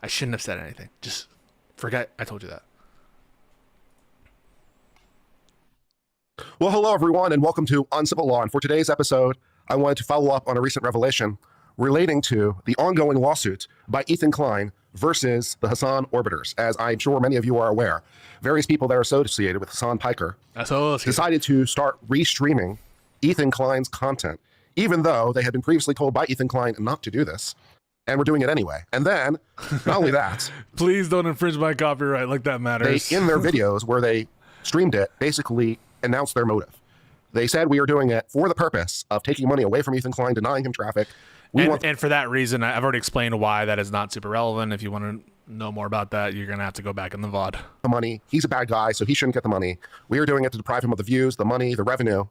I shouldn't have said anything. Just forget I told you that. Well, hello, everyone, and welcome to Uncivil Law. And for today's episode, I wanted to follow up on a recent revelation relating to the ongoing lawsuit by Ethan Klein versus the Hassan Orbiters. As I'm sure many of you are aware, various people that are associated with Hassan Piker decided to start restreaming Ethan Klein's content, even though they had been previously told by Ethan Klein not to do this, and we're doing it anyway. And then, not only that, please don't infringe my copyright like that matters. They, in their videos where they streamed it, basically announced their motive. They said, we are doing it for the purpose of taking money away from Ethan Klein, denying him traffic. And for that reason, I've already explained why that is not super relevant. If you want to know more about that, you're going to have to go back in the VOD. The money, he's a bad guy, so he shouldn't get the money. We are doing it to deprive him of the views, the money, the revenue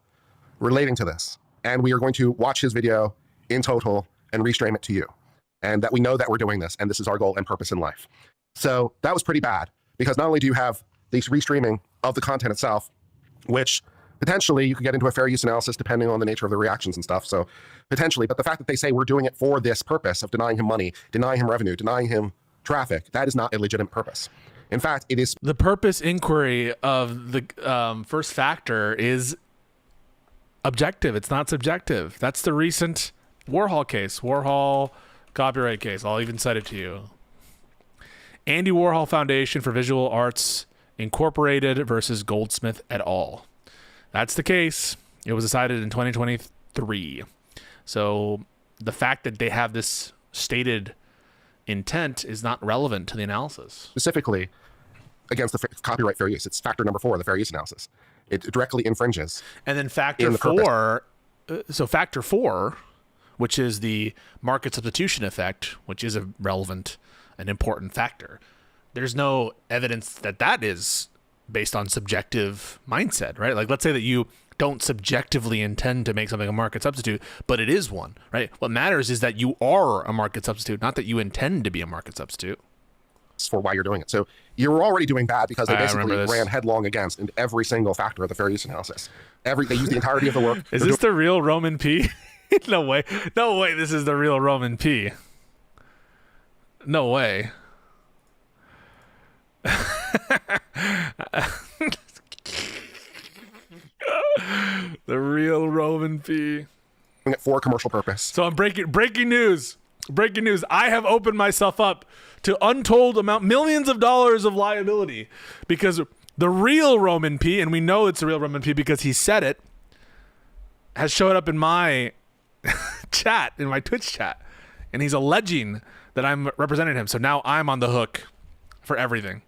relating to this. And we are going to watch his video in total and restream it to you. And that we know that we're doing this, and this is our goal and purpose in life. So that was pretty bad, because not only do you have these restreaming of the content itself, which potentially you could get into a fair use analysis depending on the nature of the reactions and stuff. So potentially, but the fact that they say we're doing it for this purpose of denying him money, denying him revenue, denying him traffic, that is not a legitimate purpose. In fact, it is. The purpose inquiry of the first factor is objective. It's not subjective. That's the recent Warhol case, Warhol copyright case. I'll even cite it to you. Andy Warhol Foundation for Visual Arts Incorporated versus Goldsmith et al. That's the case. It was decided in 2023. So the fact that they have this stated intent is not relevant to the analysis. Specifically against the copyright fair use. It's factor number 4, the fair use analysis. It directly infringes. And then factor 4, so factor 4, which is the market substitution effect, which is a relevant and important factor. There's no evidence that that is based on subjective mindset, right? Like, let's say that you don't subjectively intend to make something a market substitute, but it is one, right? What matters is that you are a market substitute, not that you intend to be a market substitute. For why you're doing it. So you're already doing bad because they basically ran headlong against in every single factor of the fair use analysis. They use the entirety of the work. Is this the real Roman P? No way. No way this is the real Roman P. No way. The real Roman P. Doing it for commercial purpose. So I'm breaking news. Breaking news. I have opened myself up to untold millions of dollars of liability because the real Roman P, and we know it's the real Roman P because he said it, has showed up in my chat, in my Twitch chat, and he's alleging that I'm representing him. So now I'm on the hook for everything.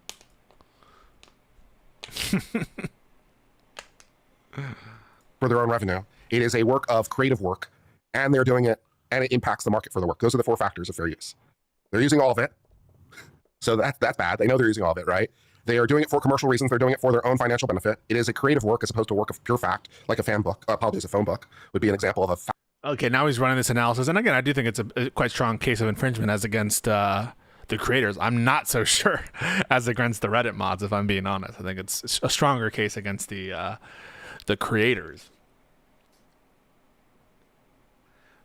For their own revenue. It is a work of creative work, and they're doing it, and it impacts the market for the work. Those are the 4 factors of fair use. They're using all of it. So that's bad. They know they're using all of it, right? They are doing it for commercial reasons. They're doing it for their own financial benefit. It is a creative work as opposed to a work of pure fact, like a fan book. Apologies, a phone book would be an example of a fact. Okay, now he's running this analysis. And again, I do think it's a quite strong case of infringement as against the creators. I'm not so sure as against the Reddit mods, if I'm being honest. I think it's a stronger case against the creators.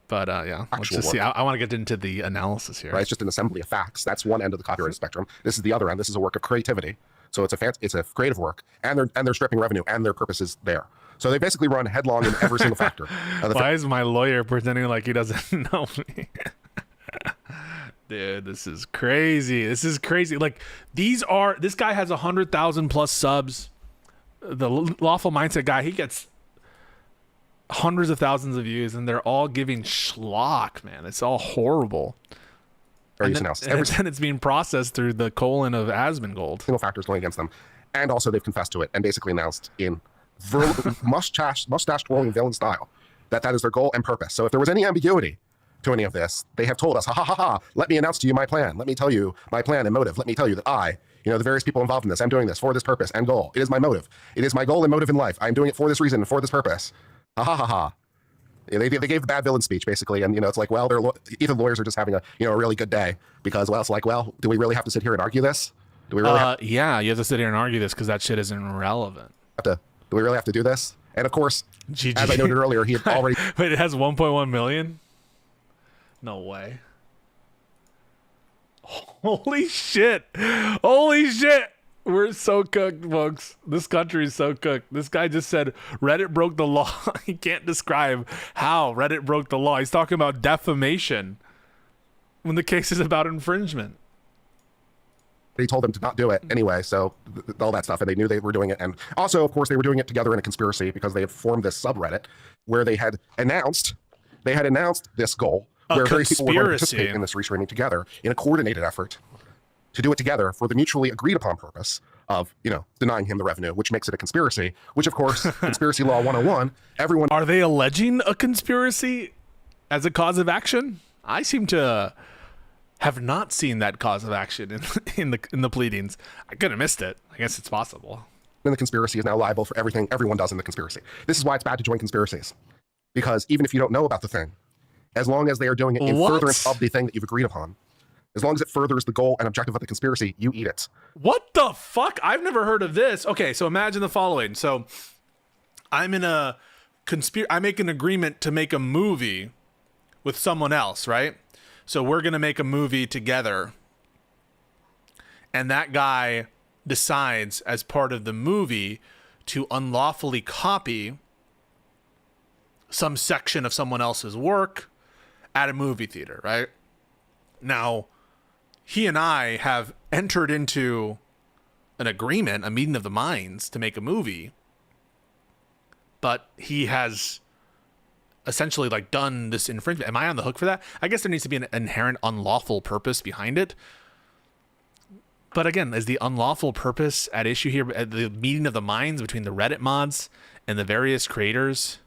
But yeah, let's just see. I want to get into the analysis here. Right, it's just an assembly of facts. That's one end of the copyright spectrum. This is the other end. This is a work of creativity. So it's a creative work, and they're stripping revenue, and their purpose is there. So they basically run headlong in every single factor. Why is my lawyer pretending like he doesn't know me? Dude, this is crazy. This is crazy. Like, this guy has 100,000 plus subs. The Lawful Mindset guy, he gets hundreds of thousands of views, and they're all giving schlock, man. It's all horrible. And it's being processed through the colon of Asmongold. Single factors going against them. And also they've confessed to it and basically announced in mustache-twirling villain style that is their goal and purpose. So if there was any ambiguity to any of this, they have told us, ha ha ha ha, let me announce to you my plan. Let me tell you my plan and motive. Let me tell you that the various people involved in this, I'm doing this for this purpose and goal. It is my motive. It is my goal and motive in life. I'm doing it for this reason and for this purpose. Ha ha ha ha. They gave the bad villain speech basically, and it's like, well, either the lawyers are just having a really good day because, well, it's like, well, do we really have to sit here and argue this? Do we really? Yeah, you have to sit here and argue this because that shit isn't relevant. Do we really have to do this? And of course, GG. As I noted earlier, he had already. Wait, it has 1.1 million. No way. Holy shit! Holy shit! We're so cooked, folks. This country is so cooked. This guy just said Reddit broke the law. He can't describe how Reddit broke the law. He's talking about defamation when the case is about infringement. They told them to not do it anyway, so all that stuff, and they knew they were doing it. And also, of course, they were doing it together in a conspiracy because they had formed this subreddit where they had announced this goal where various people were going to participate in this restreaming together in a coordinated effort to do it together for the mutually agreed upon purpose of, denying him the revenue, which makes it a conspiracy, which of course, conspiracy law 101, everyone. Are they alleging a conspiracy as a cause of action? I seem to have not seen that cause of action in the pleadings. I could have missed it. I guess it's possible. And the conspiracy is now liable for everything everyone does in the conspiracy. This is why it's bad to join conspiracies. Because even if you don't know about the thing, as long as they are doing it in furtherance of the thing that you've agreed upon, as long as it furthers the goal and objective of the conspiracy, you eat it. What the fuck? I've never heard of this. Okay, so imagine the following. So I'm in a I make an agreement to make a movie with someone else, right? So we're going to make a movie together. And that guy decides as part of the movie to unlawfully copy some section of someone else's work at a movie theater, right? Now, he and I have entered into an agreement, a meeting of the minds to make a movie, but he has essentially like done this infringement. Am I on the hook for that? I guess there needs to be an inherent unlawful purpose behind it. But again, is the unlawful purpose at issue here at the meeting of the minds between the Reddit mods and the various creators?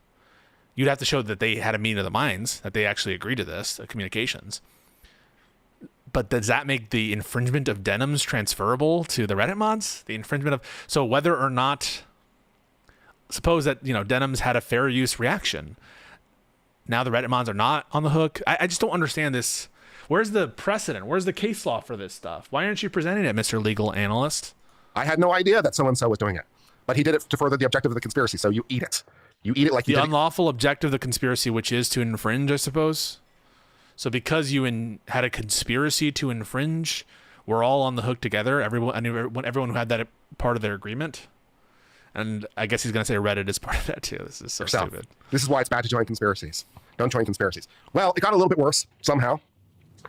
You'd have to show that they had a meeting of the minds, that they actually agreed to this, communications. But does that make the infringement of denims transferable to the Reddit mods? The infringement of, so whether or not, suppose that, you know, denims had a fair use reaction. Now the Reddit mods are not on the hook. I just don't understand this. Where's the precedent? Where's the case law for this stuff? Why aren't you presenting it, Mr. Legal Analyst? I had no idea that so-and-so was doing it, but he did it to further the objective of the conspiracy. So you eat it. You eat it like you the did unlawful objective of the conspiracy, which is to infringe, I suppose. So because you had a conspiracy to infringe, we're all on the hook together. Everyone who had that part of their agreement. And I guess he's going to say Reddit is part of that too. This is so stupid. This is why it's bad to join conspiracies. Don't join conspiracies. Well, it got a little bit worse somehow.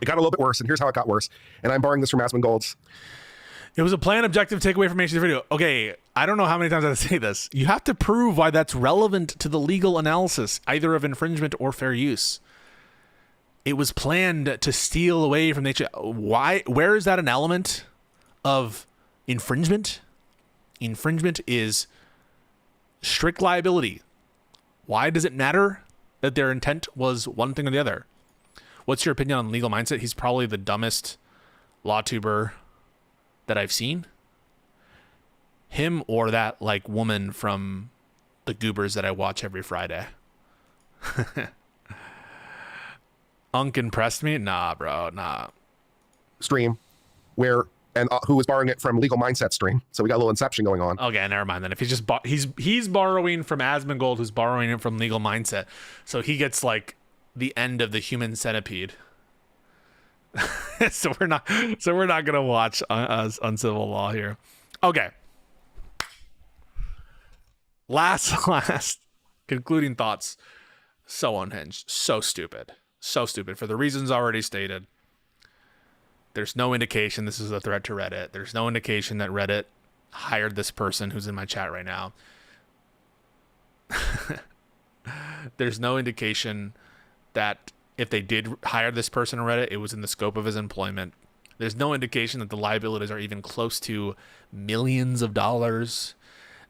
It got a little bit worse, and here's how it got worse. And I'm borrowing this from Asmongold's. It was a planned objective takeaway from HD's video. Okay, I don't know how many times I have to say this. You have to prove why that's relevant to the legal analysis, either of infringement or fair use. It was planned to steal away from nature. Why? Where is that an element of infringement? Infringement is strict liability. Why does it matter that their intent was one thing or the other? What's your opinion on Legal Mindset? He's probably the dumbest law tuber that I've seen. Him or that like woman from the Goobers that I watch every Friday. Unk impressed me? Nah, bro, nah. Stream where who was borrowing it from Legal Mindset stream. So we got a little inception going on. Okay, never mind then. If he's just he's borrowing from Asmongold, who's borrowing it from Legal Mindset. So he gets like the end of the Human Centipede. so we're not gonna watch Uncivil Law here. Okay. Last concluding thoughts. So unhinged, so stupid for the reasons already stated. There's no indication this is a threat to Reddit. There's no indication that Reddit hired this person who's in my chat right now. There's no indication that if they did hire this person on Reddit, it was in the scope of his employment. There's no indication that the liabilities are even close to millions of dollars.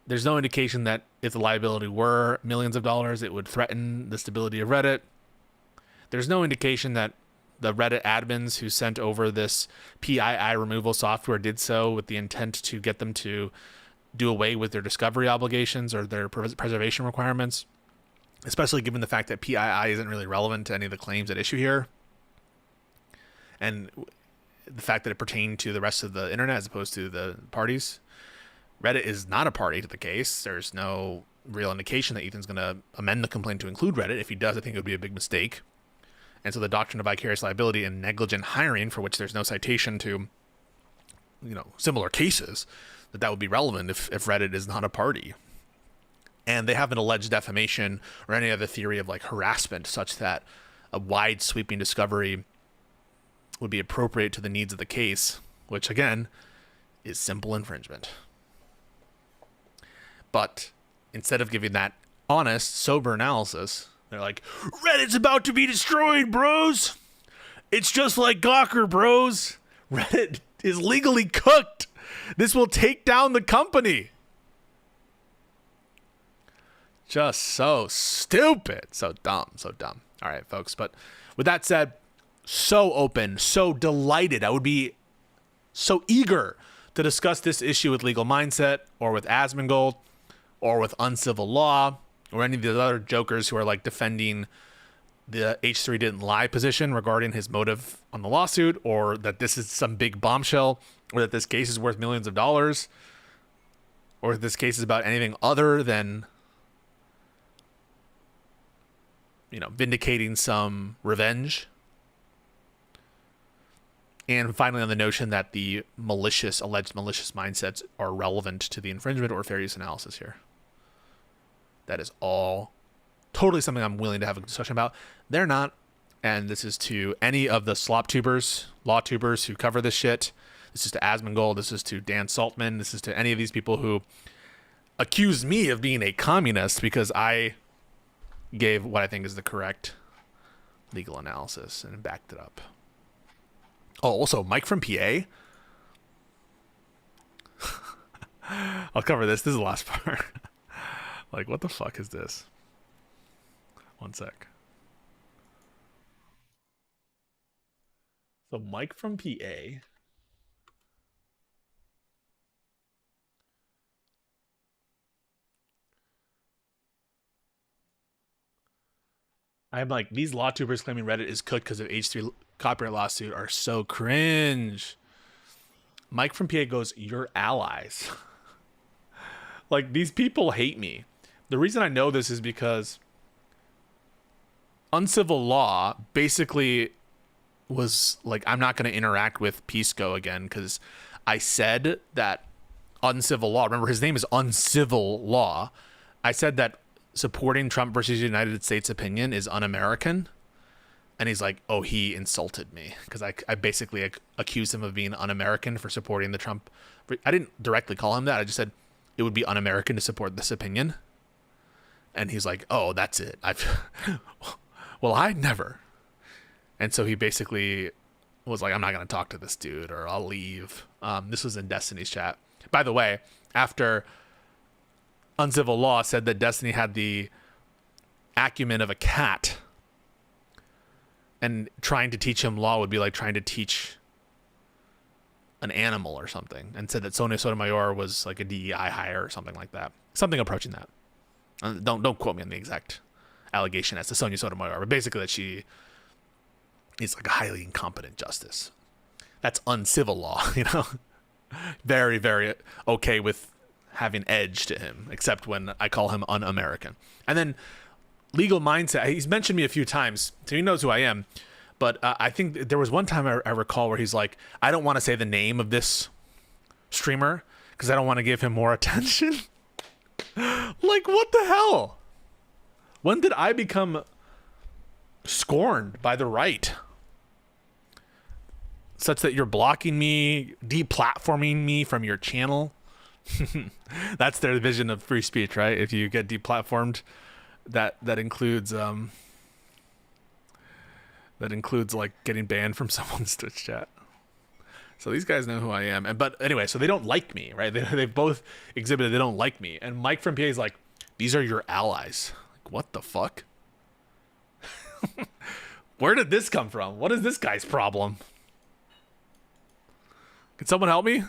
There's no indication that if the liability were millions of dollars, it would threaten the stability of Reddit. There's no indication that the Reddit admins who sent over this PII removal software did so with the intent to get them to do away with their discovery obligations or their preservation requirements, especially given the fact that PII isn't really relevant to any of the claims at issue here. And the fact that it pertained to the rest of the internet as opposed to the parties. Reddit is not a party to the case. There's no real indication that Ethan's going to amend the complaint to include Reddit. If he does, I think it would be a big mistake. And so the doctrine of vicarious liability and negligent hiring, for which there's no citation to, similar cases, that would be relevant if Reddit is not a party. And they haven't alleged defamation or any other theory of like harassment such that a wide sweeping discovery would be appropriate to the needs of the case, which again is simple infringement. But instead of giving that honest, sober analysis, they're like, Reddit's about to be destroyed, bros. It's just like Gawker, bros. Reddit is legally cooked. This will take down the company. Just so stupid. So dumb. All right, folks. But with that said, so open, so delighted. I would be so eager to discuss this issue with Legal Mindset or with Asmongold or with Uncivil Law or any of the other jokers who are like defending the H3 didn't lie position regarding his motive on the lawsuit, or that this is some big bombshell, or that this case is worth millions of dollars, or that this case is about anything other than vindicating some revenge. And finally, on the notion that the alleged malicious mindsets are relevant to the infringement or fair use analysis here. That is all totally something I'm willing to have a discussion about. They're not. And this is to any of the slop tubers, law tubers who cover this shit. This is to Asmongold. This is to Dan Saltman. This is to any of these people who accuse me of being a communist because I gave what I think is the correct legal analysis and backed it up. Oh, also, Mike from PA. I'll cover this. This is the last part. Like, what the fuck is this? One sec. So, Mike from PA. I'm like, these law tubers claiming Reddit is cooked because of H3 copyright lawsuit are so cringe. Mike from PA goes, "You're allies." Like, these people hate me. The reason I know this is because Uncivil Law basically was like, I'm not going to interact with Pisco again because I said that Uncivil Law, remember his name is Uncivil Law. I said that supporting Trump versus United States opinion is un-American. And he's like, oh, he insulted me because I basically accused him of being un-American for supporting the Trump. I didn't directly call him that. I just said it would be un-American to support this opinion. And he's like, oh, that's it. Well, I never. And so he basically was like, I'm not going to talk to this dude or I'll leave. This was in Destiny's chat. By the way, after Uncivil Law said that Destiny had the acumen of a cat, and trying to teach him law would be like trying to teach an animal or something, and said that Sonia Sotomayor was like a DEI hire or something like that. Something approaching that. Don't quote me on the exact allegation as to Sonia Sotomayor, but basically that she is like a highly incompetent justice. That's uncivil law, you know? Very, very okay with having edge to him, except when I call him un-American. And then Legal Mindset, he's mentioned me a few times, so he knows who I am. But I think there was one time I recall where he's like, I don't want to say the name of this streamer because I don't want to give him more attention. Like, what the hell? When did I become scorned by the right? Such that you're blocking me, deplatforming me from your channel? That's their vision of free speech, right? If you get deplatformed, that includes like getting banned from someone's Twitch chat. So these guys know who I am. But anyway, so they don't like me, right? They both exhibited they don't like me. And Mike from PA is like, these are your allies. Like, what the fuck? Where did this come from? What is this guy's problem? Can someone help me?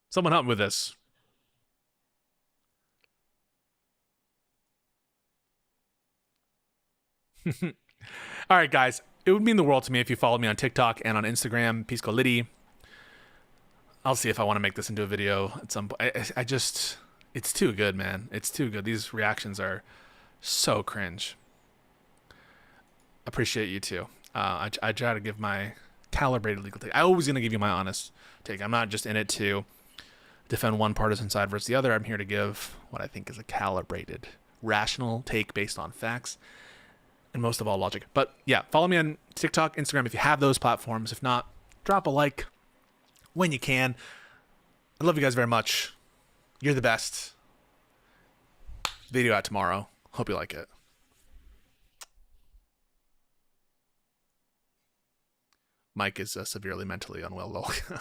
Someone help me with this. All right, guys. It would mean the world to me if you followed me on TikTok and on Instagram, Pisco Liddy. I'll see if I want to make this into a video at some point. I just, it's too good, man. It's too good. These reactions are so cringe. Appreciate you too. I try to give my calibrated legal take. I'm always going to give you my honest take. I'm not just in it to defend one partisan side versus the other. I'm here to give what I think is a calibrated, rational take based on facts and most of all logic. But yeah, follow me on TikTok, Instagram if you have those platforms. If not, drop a like when you can. I love you guys very much. You're the best. Video out tomorrow. Hope you like it. Mike is severely mentally unwell, though.